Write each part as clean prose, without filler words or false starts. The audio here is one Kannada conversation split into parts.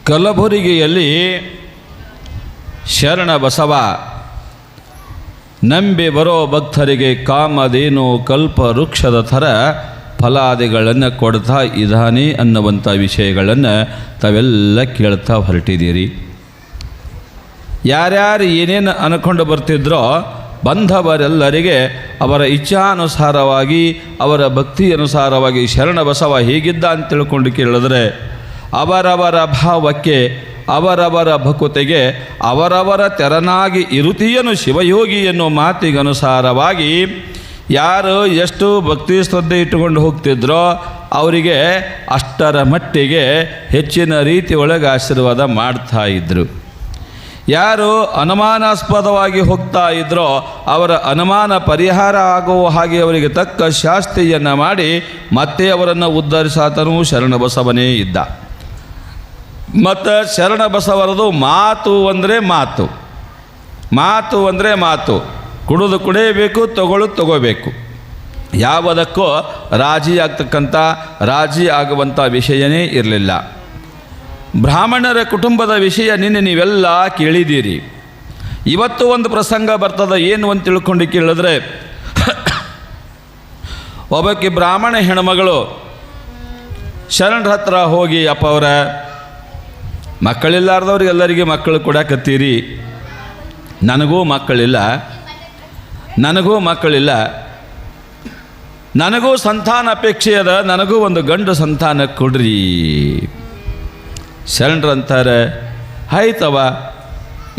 ಕಲಬುರಗಿಯಲ್ಲಿ ಶರಣ ಬಸವ ನಂಬಿ ಬರೋ ಭಕ್ತರಿಗೆ ಕಾಮಧೇನು ಕಲ್ಪ ವೃಕ್ಷದ ಥರ ಫಲಾದಿಗಳನ್ನು ಕೊಡ್ತಾ ಇದ್ದಾನೆ ಅನ್ನುವಂಥ ವಿಷಯಗಳನ್ನು ತಾವೆಲ್ಲ ಕೇಳ್ತಾ ಹೊರಟಿದ್ದೀರಿ. ಯಾರ್ಯಾರು ಏನೇನು ಅನ್ಕೊಂಡು ಬರ್ತಿದ್ರೋ ಬಂಧವರೆಲ್ಲರಿಗೆ ಅವರ ಇಚ್ಛಾನುಸಾರವಾಗಿ ಅವರ ಭಕ್ತಿ ಅನುಸಾರವಾಗಿ ಶರಣ ಬಸವ ಹೀಗಿದ್ದ ಅಂತ ತಿಳ್ಕೊಂಡು ಕೇಳಿದ್ರೆ ಅವರವರ ಭಾವಕ್ಕೆ ಅವರವರ ಭಕುತೆಗೆ ಅವರವರ ತೆರನಾಗಿ ಇರುತಿಯನು ಶಿವಯೋಗಿ ಎನ್ನುವ ಮಾತಿಗನುಸಾರವಾಗಿ ಯಾರು ಎಷ್ಟು ಭಕ್ತಿ ಶ್ರದ್ಧೆ ಇಟ್ಟುಕೊಂಡು ಹೋಗ್ತಿದ್ರೋ ಅವರಿಗೆ ಅಷ್ಟರ ಮಟ್ಟಿಗೆ ಹೆಚ್ಚಿನ ರೀತಿ ಒಳಗೆ ಆಶೀರ್ವಾದ ಮಾಡ್ತಾ ಇದ್ದರು. ಯಾರು ಅನುಮಾನಾಸ್ಪದವಾಗಿ ಹೋಗ್ತಾ ಇದ್ರೋ ಅವರ ಅನುಮಾನ ಪರಿಹಾರ ಆಗುವ ಹಾಗೆ ಅವರಿಗೆ ತಕ್ಕ ಶಾಸ್ತಿಯನ್ನು ಮಾಡಿ ಮತ್ತೆ ಅವರನ್ನು ಉದ್ಧರಿಸಾತನೂ ಶರಣ ಬಸವನೇ ಇದ್ದ. ಮತ್ತು ಶರಣ ಬಸವರದು ಮಾತು ಅಂದರೆ ಮಾತು, ಮಾತು ಅಂದರೆ ಮಾತು, ಕುಡಿದು ಕುಡಿಯಬೇಕು, ತಗೋಬೇಕು. ಯಾವುದಕ್ಕೂ ರಾಜಿ ಆಗ್ತಕ್ಕಂಥ ರಾಜಿ ಆಗುವಂಥ ವಿಷಯನೇ ಇರಲಿಲ್ಲ. ಬ್ರಾಹ್ಮಣರ ಕುಟುಂಬದ ವಿಷಯ ನಿನ್ನೆ ನೀವೆಲ್ಲ ಕೇಳಿದ್ದೀರಿ. ಇವತ್ತು ಒಂದು ಪ್ರಸಂಗ ಬರ್ತದೆ, ಏನು ಅಂತ ತಿಳ್ಕೊಂಡು ಕೇಳಿದ್ರೆ ಒಬ್ಬಕ್ಕೆ ಬ್ರಾಹ್ಮಣ ಹೆಣ್ಮಗಳು ಶರಣರ ಹತ್ರ ಹೋಗಿ, ಅಪ್ಪ ಅವರ ಮಕ್ಕಳಿಲ್ಲಾರ್ದವ್ರಿಗೆ ಎಲ್ಲರಿಗೆ ಮಕ್ಕಳು ಕೊಡಕತ್ತೀರಿ, ನನಗೂ ಮಕ್ಕಳಿಲ್ಲ, ನನಗೂ ಸಂತಾನ ಅಪೇಕ್ಷೆ ಅದ, ನನಗೂ ಒಂದು ಗಂಡು ಸಂತಾನ ಕೊಡ್ರಿ. ಶರಣರು ಅಂತಾರೆ, ಆಯ್ತವ,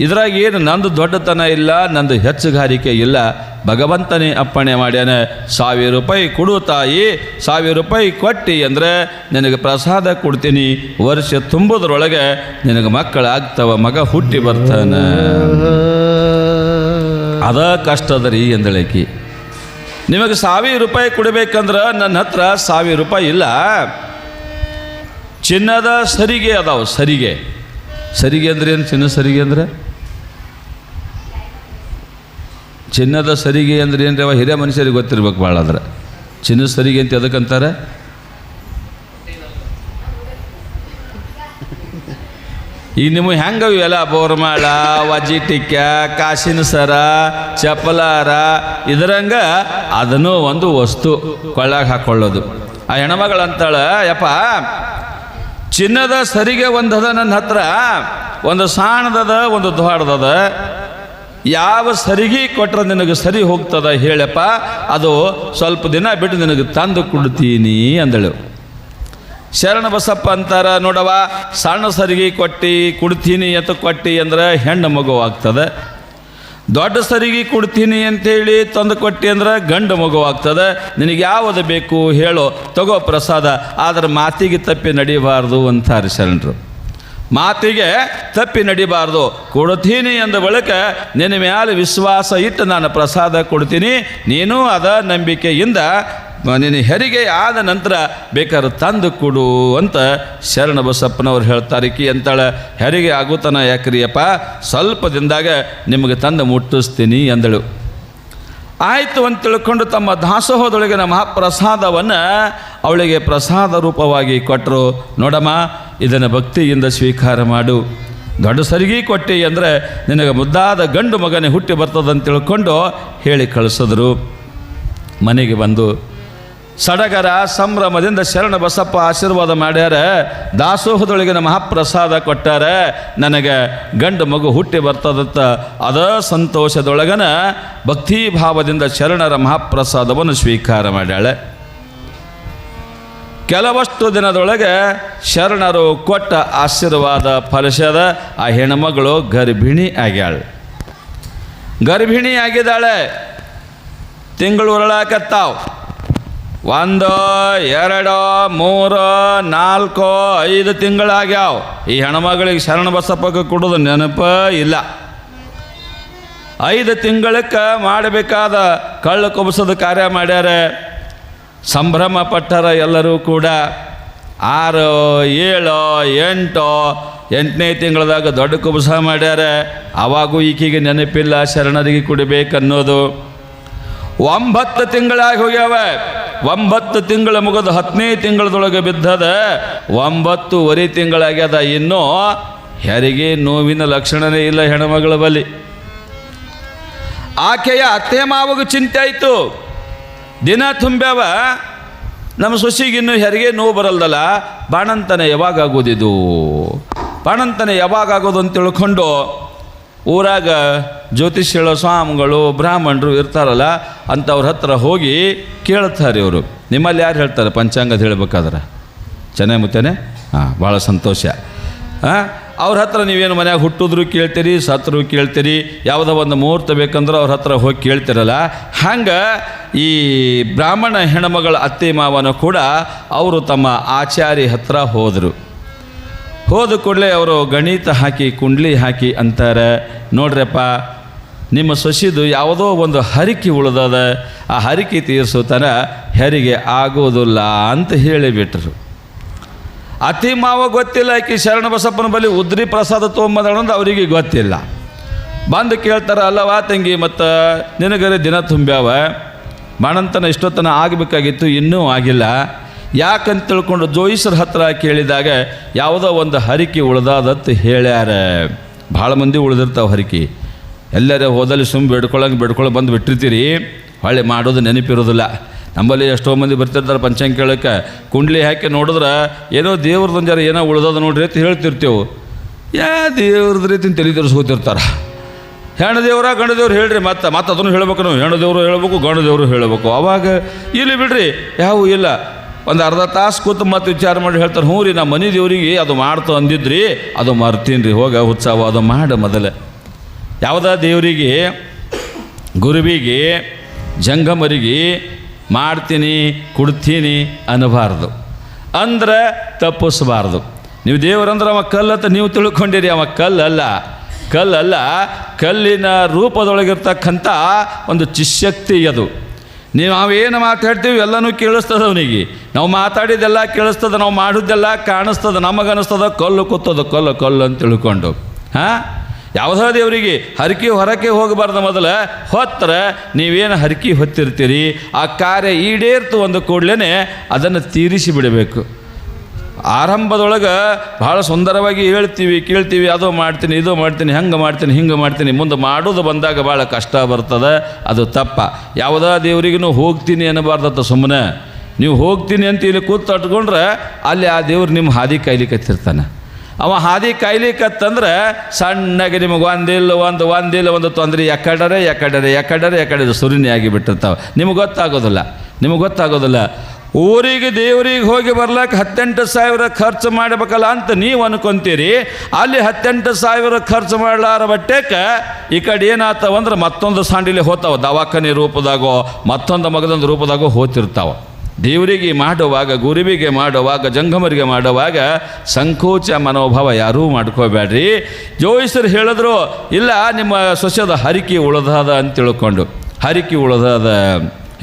ಇದ್ರಾಗ ಏನು ನಂದು ದೊಡ್ಡತನ ಇಲ್ಲ, ನಂದು ಹೆಚ್ಚುಗಾರಿಕೆ ಇಲ್ಲ, ಭಗವಂತನೇ ಅಪ್ಪಣೆ ಮಾಡ್ಯಾನ, 1000 ರೂಪಾಯಿ ಕೊಡು ತಾಯಿ, 1000 ರೂಪಾಯಿ ಕೊಟ್ಟು ಅಂದರೆ ನಿನಗೆ ಪ್ರಸಾದ ಕೊಡ್ತೀನಿ, ವರ್ಷ ತುಂಬುದ್ರೊಳಗೆ ನಿನಗೆ ಮಕ್ಕಳಾಗ್ತವ, ಮಗ ಹುಟ್ಟಿ ಬರ್ತಾನೆ. ಅದ ಕಷ್ಟದ ರೀ ಎಂದಳಕಿ. ನಿಮಗೆ 1000 ರೂಪಾಯಿ ಕೊಡಬೇಕಂದ್ರೆ ನನ್ನ ಹತ್ರ 1000 ರೂಪಾಯಿ ಇಲ್ಲ, ಚಿನ್ನದ ಸರಿಗೆ ಅದಾವ. ಸರಿಗೆ ಅಂದ್ರೆ ಏನು? ಚಿನ್ನ ಸರಿಗೆ ಅಂದ್ರೆ ಚಿನ್ನದ ಸರಿಗೆ ಅಂದ್ರೆ ಏನು? ಅವ ಹಿರಿಯ ಮನುಷ್ಯರಿಗೆ ಗೊತ್ತಿರ್ಬೇಕು ಭಾಳ. ಆದ್ರೆ ಚಿನ್ನದ ಸರಿಗೆ ಅಂತ ಎದಕ್ಕಂತಾರೆ? ಈಗ ನಿಮಗೆ ಹೆಂಗವು ಎಲ್ಲ ಬೋರ್ಮಾಳ, ವಜಿಟಿಕ್ಕ, ಕಾಸಿನ ಸರ, ಚಪ್ಪಲಾರ, ಇದರಂಗ ಅದನ್ನು ಒಂದು ವಸ್ತು ಕೊಳ್ಳಾಗ ಹಾಕ್ಕೊಳ್ಳೋದು. ಆ ಹೆಣ್ಮಗಳಂತಾಳ, ಯಪ್ಪ ಚಿನ್ನದ ಸರಿಗೆ ಒಂದದ ನನ್ನ ಹತ್ರ, ಒಂದು ಸಾಣದದ, ಒಂದು ದ್ವಾಡದದ, ಯಾವ ಸರಿಗೆ ಕೊಟ್ಟರೆ ನಿನಗೆ ಸರಿ ಹೋಗ್ತದ ಹೇಳಪ್ಪ, ಅದು ಸ್ವಲ್ಪ ದಿನ ಬಿಟ್ಟು ನಿನಗೆ ತಂದು ಕೊಡ್ತೀನಿ ಅಂದಳು. ಶರಣ ಬಸಪ್ಪ ಅಂತಾರ, ನೋಡವ, ಸಣ್ಣ ಸರಿಗೆ ಕೊಡ್ತೀನಿ ಅಂತ ಕೊಟ್ಟು ಅಂದ್ರೆ ಹೆಣ್ಣು ಮಗು ಆಗ್ತದೆ, ದೊಡ್ಡ ಸರಿಗೆ ಕೊಡ್ತೀನಿ ಅಂತೇಳಿ ತಂದು ಕೊಟ್ಟು ಅಂದ್ರೆ ಗಂಡು ಮಗು ಆಗ್ತದೆ, ನಿನಗೆ ಯಾವುದು ಬೇಕು ಹೇಳೋ, ತಗೋ ಪ್ರಸಾದ, ಆದರೆ ಮಾತಿಗೆ ತಪ್ಪಿ ನಡಿಬಾರ್ದು ಅಂತಾರೆ ಶರಣರು. ಮಾತಿಗೆ ತಪ್ಪಿ ನಡಿಬಾರ್ದು. ಕೊಡ್ತೀನಿ ಅಂದ ಬಳಿಕ ನಿನ್ನ ಮ್ಯಾಲೆ ವಿಶ್ವಾಸ ಇಟ್ಟು ನಾನು ಪ್ರಸಾದ ಕೊಡ್ತೀನಿ, ನೀನು ಅದ ನಂಬಿಕೆಯಿಂದ ನಿನ್ನ ಹೆರಿಗೆ ಆದ ನಂತರ ಬೇಕಾದ್ರೆ ತಂದು ಕೊಡು ಅಂತ ಶರಣ ಬಸಪ್ಪನವ್ರು ಹೇಳ್ತಾರೆ. ಅಂತಾಳೆ, ಹೆರಿಗೆ ಆಗುತ್ತಾನ ಯಾಕ್ರಿಯಪ್ಪ, ಸ್ವಲ್ಪ ದಿನದಾಗ ನಿಮಗೆ ತಂದು ಮುಟ್ಟಿಸ್ತೀನಿ ಅಂದಳು. ಆಯಿತು ಅಂತ ತಿಳ್ಕೊಂಡು ತಮ್ಮ ದಾಸೋಹದೊಳಗಿನ ಮಹಾಪ್ರಸಾದವನ್ನು ಅವಳಿಗೆ ಪ್ರಸಾದ ರೂಪವಾಗಿ ಕೊಟ್ಟರು. ನೋಡಮ್ಮ, ಇದನ್ನು ಭಕ್ತಿಯಿಂದ ಸ್ವೀಕಾರ ಮಾಡು, ದೊಡ್ಡ ಸರಿಗೆ ಕೊಟ್ಟಿ ಅಂದರೆ ನಿನಗೆ ಮುದ್ದಾದ ಗಂಡು ಮಗನೇ ಹುಟ್ಟಿ ಬರ್ತದಂತ ತಿಳ್ಕೊಂಡು ಹೇಳಿ ಕಳಿಸಿದ್ರು. ಮನೆಗೆ ಬಂದು ಸಡಗರ ಸಂಭ್ರಮದಿಂದ ಶರಣ ಬಸಪ್ಪ ಆಶೀರ್ವಾದ ಮಾಡ್ಯಾರ, ದಾಸೋಹದೊಳಗಿನ ಮಹಾಪ್ರಸಾದ ಕೊಟ್ಟಾರ, ನನಗೆ ಗಂಡು ಮಗು ಹುಟ್ಟಿ ಬರ್ತದಂತ ಅದ ಸಂತೋಷದೊಳಗನ ಭಕ್ತಿ ಭಾವದಿಂದ ಶರಣರ ಮಹಾಪ್ರಸಾದವನ್ನು ಸ್ವೀಕಾರ ಮಾಡ್ಯಾಳೆ. ಕೆಲವಷ್ಟು ದಿನದೊಳಗೆ ಶರಣರು ಕೊಟ್ಟ ಆಶೀರ್ವಾದ ಫಲಿಸದ ಆ ಹೆಣ್ಮಗಳು ಗರ್ಭಿಣಿ ಆಗ್ಯಾಳೆ. ಗರ್ಭಿಣಿ ಆಗಿದ್ದಾಳೆ. ತಿಂಗಳು ಉರುಳಾಕತ್ತಾವ. 1, 2, 3, 4, 5 ತಿಂಗಳಾಗ್ಯಾವ. ಈ ಹೆಣ್ಮಗಳಿಗೆ ಶರಣ ಬಸಪ್ಪಗೆ ಕೊಡೋದು ನೆನಪ ಇಲ್ಲ. 5 ತಿಂಗಳಕ್ಕೆ ಮಾಡಬೇಕಾದ ಕಳ್ಳು ಕೊಬ್ಸೋದು ಕಾರ್ಯ ಮಾಡ್ಯಾರ. ಸಂಭ್ರಮ ಪಟ್ಟರ ಎಲ್ಲರೂ ಕೂಡ. 6, 7, 8, 8ನೇ ತಿಂಗಳದಾಗ ದೊಡ್ಡ ಕುಬಸ ಮಾಡ್ಯಾರ. ಅವಾಗೂ ಈಕೆಗೆ ನೆನಪಿಲ್ಲ ಶರಣರಿಗೆ ಕುಡಿಬೇಕನ್ನೋದು. 9 ತಿಂಗಳಾಗಿ ಹೋಗ್ಯಾವ. 9 ತಿಂಗಳ ಮುಗಿದು 10ನೇ ತಿಂಗಳದೊಳಗೆ ಬಿದ್ದದ. 9.5 ತಿಂಗಳಾಗ್ಯದ. ಇನ್ನೂ ಹೆರಿಗೆ ನೋವಿನ ಲಕ್ಷಣನೇ ಇಲ್ಲ ಹೆಣ್ಮಗಳ ಬಳಿ. ಆಕೆಯ ಅತ್ತೆ ಮಾವಗೂ ಚಿಂತೆ ಆಯಿತು. ದಿನ ತುಂಬ್ಯಾವ, ನಮ್ಮ ಸೊಸಿಗಿನ್ನೂ ಹೆರಿಗೆ ನೋವು ಬರಲ್ದಲ್ಲ, ಬಾಣಂತನ ಯಾವಾಗ ಆಗೋದಿದು, ಬಾಣಂತನ ಯಾವಾಗ ಆಗೋದು ಅಂತ ತಿಳ್ಕೊಂಡು ಊರಾಗ ಜ್ಯೋತಿಷ್ ಹೇಳೋ ಸ್ವಾಮಿಗಳು ಬ್ರಾಹ್ಮಣರು ಇರ್ತಾರಲ್ಲ ಅಂಥವ್ರ ಹತ್ರ ಹೋಗಿ ಕೇಳ್ತಾರೆ. ಇವರು ನಿಮ್ಮಲ್ಲಿ ಯಾರು ಹೇಳ್ತಾರೆ ಪಂಚಾಂಗದ ಹೇಳ್ಬೇಕಾದ್ರೆ? ಚೆನ್ನಾಗಿ ಮುತ್ತೇನೆ? ಹಾಂ, ಭಾಳ ಸಂತೋಷ. ಅವ್ರ ಹತ್ರ ನೀವೇನು ಮನ್ಯಾಗ ಹುಟ್ಟಿದ್ರು ಕೇಳ್ತೀರಿ, ಸತ್ರು ಕೇಳ್ತೀರಿ, ಯಾವುದೋ ಒಂದು ಮುಹೂರ್ತ ಬೇಕಂದ್ರೆ ಅವ್ರ ಹತ್ರ ಹೋಗಿ ಕೇಳ್ತಿರಲ್ಲ. ಹಂಗೆ ಈ ಬ್ರಾಹ್ಮಣ ಹೆಣ್ಮಗಳ ಅತ್ತೆ ಮಾವನು ಕೂಡ ಅವರು ತಮ್ಮ ಆಚಾರಿ ಹತ್ರ ಹೋದರು. ಹೋದ ಕೂಡಲೇ ಅವರು ಗಣಿತ ಹಾಕಿ ಕುಂಡ್ಲಿ ಹಾಕಿ ಅಂತಾರೆ, ನೋಡ್ರಪ್ಪ ನಿಮ್ಮ ಸೊಸಿದು ಯಾವುದೋ ಒಂದು ಹರಿಕೆ ಉಳಿದದ, ಆ ಹರಿಕೆ ತೀರಿಸೋತನ ಹೆರಿಗೆ ಆಗೋದಿಲ್ಲ ಅಂತ ಹೇಳಿಬಿಟ್ರು. ಅತಿ ಮಾವ ಗೊತ್ತಿಲ್ಲ, ಆಕಿ ಶರಣ ಬಸಪ್ಪನ ಬಳಿ ಉದ್ರಿ ಪ್ರಸಾದ ತೊಗೊಂಬಂದಳಂದು ಅವರಿಗೆ ಗೊತ್ತಿಲ್ಲ. ಬಂದು ಕೇಳ್ತಾರೆ, ಅಲ್ಲವಾ ತಂಗಿ, ಮತ್ತು ನಿನಗರೆ ದಿನ ತುಂಬ್ಯಾವ, ಬಾಣಂತನ ಇಷ್ಟೊತ್ತನ ಆಗಬೇಕಾಗಿತ್ತು, ಇನ್ನೂ ಆಗಿಲ್ಲ, ಯಾಕಂತ ತಿಳ್ಕೊಂಡು ಜೋಯಿಸ್ರ ಹತ್ರ ಕೇಳಿದಾಗ ಯಾವುದೋ ಒಂದು ಹರಿಕೆ ಉಳ್ದಾದತ್ತು ಹೇಳ್ಯಾರ. ಭಾಳ ಮಂದಿ ಉಳಿದಿರ್ತಾವೆ ಹರಿಕೆ. ಎಲ್ಲರೇ ಹೋದಲ್ಲಿ ಬೇಡ್ಕೊಳ್ಳೋ ಬಂದು ಬಿಟ್ಟಿರ್ತೀರಿ, ಹೊಳ್ಳಿ ಮಾಡೋದು ನೆನಪಿರೋದಿಲ್ಲ. ನಮ್ಮಲ್ಲಿ ಎಷ್ಟೋ ಮಂದಿ ಬರ್ತಿರ್ತಾರೆ ಪಂಚಾಂಗ ಕೇಳೋಕ್ಕೆ, ಕುಂಡ್ಲಿ ಹಾಕಿ ನೋಡಿದ್ರೆ ಏನೋ ದೇವ್ರದ್ದು ಜರ ಏನೋ ಉಳ್ದದ ನೋಡ್ರಿ ಅಂತ ಹೇಳ್ತಿರ್ತೇವೆ. ದೇವ್ರದ್ದು ರೀತಿ ತಲೆ ತಿರ್ಸ್ಕೋತಿರ್ತಾರೆ. ಹೆಣ್ಣು ದೇವ್ರ ಗಂಡು ದೇವ್ರು ಹೇಳ್ರಿ, ಮತ್ತೆ ಅದನ್ನು ಹೇಳ್ಬೇಕು ನಾವು. ಹೆಣ್ಣು ದೇವರು ಹೇಳಬೇಕು, ಗಂಡು ದೇವರು ಹೇಳಬೇಕು. ಅವಾಗ ಇಲ್ಲಿ ಬಿಡ್ರಿ, ಯಾವ ಇಲ್ಲ, ಒಂದು ಅರ್ಧ ತಾಸು ಕೂತು ಮತ್ತೆ ವಿಚಾರ ಮಾಡಿ ಹೇಳ್ತಾರೆ, ಹ್ಞೂ ರೀ ನಮ್ಮ ಮನೆ ದೇವ್ರಿಗೆ ಅದು ಮಾಡ್ತು ಅಂದಿದ್ರಿ, ಅದು ಮರ್ತೀನಿ ರೀ, ಹೋಗ ಉತ್ಸವ ಅದು ಮಾಡ ಮೊದಲೇ. ಯಾವುದೋ ದೇವರಿಗೆ, ಗುರುವಿಗೆ, ಜಂಗಮರಿಗೆ ಮಾಡ್ತೀನಿ ಕೊಡ್ತೀನಿ ಅನ್ನಬಾರ್ದು, ಅಂದ್ರೆ ತಪ್ಪಿಸಬಾರ್ದು. ನೀವು ದೇವರಂದ್ರೆ ಅವ ಕಲ್ಲಂತ ನೀವು ತಿಳ್ಕೊಂಡಿರಿ, ಅವ ಕಲ್ಲಲ್ಲ. ಕಲ್ಲಿನ ರೂಪದೊಳಗಿರ್ತಕ್ಕಂಥ ಒಂದು ಚಿಶಕ್ತಿ ಅದು. ನಾವೇನು ಮಾತಾಡ್ತೀವಿ ಎಲ್ಲನೂ ಕೇಳಿಸ್ತದೆ ಅವನಿಗೆ. ನಾವು ಮಾತಾಡಿದ್ದೆಲ್ಲ ಕೇಳಿಸ್ತದೆ, ನಾವು ಮಾಡಿದ್ದೆಲ್ಲ ಕಾಣಿಸ್ತದೆ, ನಮಗನ್ನಿಸ್ತದೆ ಕಲ್ಲು ಕೂತದ, ಕಲ್ಲು ಅಂತ ತಿಳ್ಕೊಂಡು. ಯಾವುದೋ ದೇವರಿಗೆ ಹರಕೆ ಹೊರಕ್ಕೆ ಹೋಗಬಾರ್ದು. ಮೊದಲು ಹೊತ್ತರ ನೀವೇನು ಹರಕೆ ಹೊತ್ತಿರ್ತೀರಿ, ಆ ಕಾರ್ಯ ಈಡೇರ್ತು ಒಂದು ಕೂಡಲೇ ಅದನ್ನು ತೀರಿಸಿ ಬಿಡಬೇಕು. ಆರಂಭದೊಳಗೆ ಭಾಳ ಸುಂದರವಾಗಿ ಹೇಳ್ತೀವಿ, ಕೇಳ್ತೀವಿ, ಅದು ಮಾಡ್ತೀನಿ, ಇದು ಮಾಡ್ತೀನಿ, ಹಂಗೆ ಮಾಡ್ತೀನಿ, ಹಿಂಗೆ ಮಾಡ್ತೀನಿ. ಮುಂದೆ ಮಾಡೋದು ಬಂದಾಗ ಭಾಳ ಕಷ್ಟ ಬರ್ತದೆ, ಅದು ತಪ್ಪ. ಯಾವುದೋ ದೇವರಿಗೂ ಹೋಗ್ತೀನಿ ಅನ್ನಬಾರ್ದತ್ತ. ಸುಮ್ಮನೆ ನೀವು ಹೋಗ್ತೀನಿ ಅಂತ ಇಲ್ಲಿ ಕೂತು ತಟ್ಕೊಂಡ್ರೆ ಅಲ್ಲಿ ಆ ದೇವ್ರು ನಿಮ್ಮ ಹಾದಿ ಕಾಯ್ಲಿಕ್ಕತ್ತಿರ್ತಾನೆ. ಅವ ಹಾದಿ ಕಾಯ್ಲಿಕ್ಕತ್ತಂದ್ರೆ ಸಣ್ಣಗೆ ನಿಮಗೆ ಒಂದಿಲ್ಲ ಒಂದು ತೊಂದರೆ ಎಕಡರೆ ಸುರಿನಿ ಆಗಿಬಿಟ್ಟಿರ್ತಾವೆ. ನಿಮಗೆ ಗೊತ್ತಾಗೋದಿಲ್ಲ. ಊರಿಗೆ ದೇವರಿಗೆ ಹೋಗಿ ಬರ್ಲಿಕ್ಕೆ 18,000 ಖರ್ಚು ಮಾಡಬೇಕಲ್ಲ ಅಂತ ನೀವು ಅನ್ಕೊಂತೀರಿ. ಅಲ್ಲಿ 18,000 ಖರ್ಚು ಮಾಡಲಾರ ಬಟ್ಟೆಕ್ಕೆ ಈ ಕಡೆ ಏನಾಗ್ತಾವಂದ್ರೆ ಮತ್ತೊಂದು ಸಾಂಡಿಲಿ ಹೋಗ್ತಾವೆ, ದವಾಖಾನೆ ರೂಪದಾಗೋ ಮತ್ತೊಂದು ಮಗದೊಂದು ರೂಪದಾಗೋ ಹೋಗ್ತಿರ್ತಾವೆ. ದೇವರಿಗೆ ಮಾಡುವಾಗ, ಗುರುವಿಗೆ ಮಾಡುವಾಗ, ಜಂಗಮರಿಗೆ ಮಾಡುವಾಗ ಸಂಕೋಚ ಮನೋಭಾವ ಯಾರೂ ಮಾಡ್ಕೋಬೇಡ್ರಿ. ಜೋಯಿಸರು ಹೇಳಿದ್ರು, ಇಲ್ಲ ನಿಮ್ಮ ಸೊಸೆದ ಹರಿಕೆ ಉಳಿದದ ಅಂತ ತಿಳ್ಕೊಂಡು, ಹರಿಕೆ ಉಳಿದದ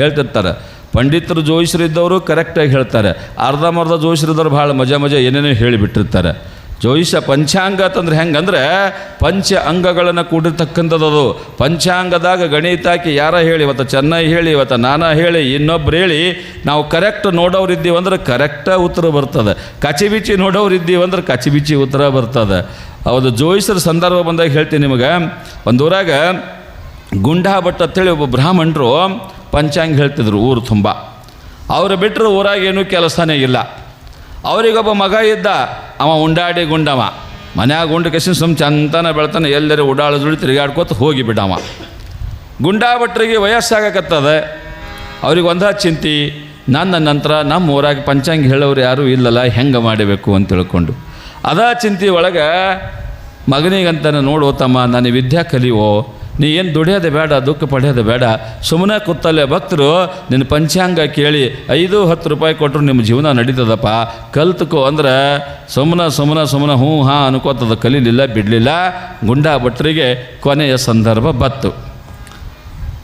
ಹೇಳ್ತಿರ್ತಾರೆ. ಪಂಡಿತರು ಜೋಯಿಸರು ಇದ್ದವರು ಕರೆಕ್ಟಾಗಿ ಹೇಳ್ತಾರೆ, ಅರ್ಧಂಬರ್ಧ ಜೋಯಿಸರಿದ್ದವ್ರು ಭಾಳ ಮಜಾ ಏನೇನೋ ಹೇಳಿಬಿಟ್ಟಿರ್ತಾರೆ. ಜೋಯಿಸ ಪಂಚಾಂಗ ಅಂತಂದ್ರೆ ಹೆಂಗಂದ್ರೆ ಪಂಚ ಅಂಗಗಳನ್ನು ಕೂಡಿರ್ತಕ್ಕಂಥದ್ದು. ಪಂಚಾಂಗದಾಗ ಗಣಿತ ಹಾಕಿ ಯಾರ ಹೇಳಿ, ಇವತ್ತು ಚೆನ್ನಾಗಿ ಹೇಳಿ, ಇವತ್ತು ನಾನಾ ಹೇಳಿ, ಇನ್ನೊಬ್ರು ಹೇಳಿ, ನಾವು ಕರೆಕ್ಟ್ ನೋಡೋರಿದ್ದೀವಂದ್ರೆ ಕರೆಕ್ಟ ಉತ್ತರ ಬರ್ತದೆ, ಕಚಿಬಿಚಿ ನೋಡೋರಿದ್ದೀವಂದ್ರೆ ಕಚಿಬಿಚಿ ಉತ್ತರ ಬರ್ತದೆ. ಹೌದು, ಜೋಯಿಸರ ಸಂದರ್ಭ ಬಂದಾಗ ಹೇಳ್ತೀನಿ ನಿಮಗೆ. ಒಂದು ಊರಾಗ ಗುಂಡಾ ಭಟ್ ಅಂತೇಳಿ ಒಬ್ಬ ಬ್ರಾಹ್ಮಣರು ಪಂಚಾಂಗ ಹೇಳ್ತಿದ್ರು ಊರು ತುಂಬ. ಅವರು ಬಿಟ್ಟರು ಊರಾಗ ಏನೂ ಕೆಲಸನೇ ಇಲ್ಲ. ಅವರಿಗೊಬ್ಬ ಮಗ ಇದ್ದ, ಅವ ಉಂಡಾಡಿ ಗುಂಡವ, ಮನ್ಯಾಗ ಉಂಡು ಕೆಸಿನ ಚಂತನ ಬೆಳ್ತಾನೆ, ಎಲ್ಲರೂ ಉಡಾಳದುಳಿ ತಿರುಗಾಡ್ಕೋತ ಹೋಗಿ ಬಿಡವ. ಗುಂಡಾ ಭಟ್ರಿಗೆ ವಯಸ್ಸಾಗಕತ್ತದ. ಅವ್ರಿಗೆ ಒಂದ ಚಿಂತೆ, ನನ್ನ ನಂತರ ನಮ್ಮ ಊರಾಗ ಪಂಚಾಂಗ ಹೇಳೋರು ಯಾರೂ ಇಲ್ಲಲ್ಲ, ಹೆಂಗೆ ಮಾಡಬೇಕು ಅಂತ ತಿಳ್ಕೊಂಡು ಅದ ಚಿಂತೆ ಒಳಗೆ ಮಗನಿಗಂತಾನೆ, ನೋಡು ತಮ್ಮ, ನಾನು ವಿದ್ಯಾ ಕಲಿಯೋ, ನೀ ಏನು ದುಡಿಯೋದು ಬೇಡ, ದುಃಖ ಪಡೆಯೋದು ಬೇಡ, ಸುಮ್ಮನೆ ಕೂತಲ್ಲೇ ಭಕ್ತರು ನಿನ್ನ ಪಂಚಾಂಗ ಕೇಳಿ 5-10 ರೂಪಾಯಿ ಕೊಟ್ಟರು ನಿಮ್ಮ ಜೀವನ ನಡೀತದಪ್ಪ, ಕಲ್ತಕೋ ಅಂದ್ರೆ ಸುಮ್ಮನೆ ಹ್ಞೂ ಹಾಂ ಅನ್ಕೋತದ. ಕಲೀಲಿಲ್ಲ, ಬಿಡಲಿಲ್ಲ. ಗುಂಡಾ ಭಟ್ರಿಗೆ ಕೊನೆಯ ಸಂದರ್ಭ ಬತ್ತು.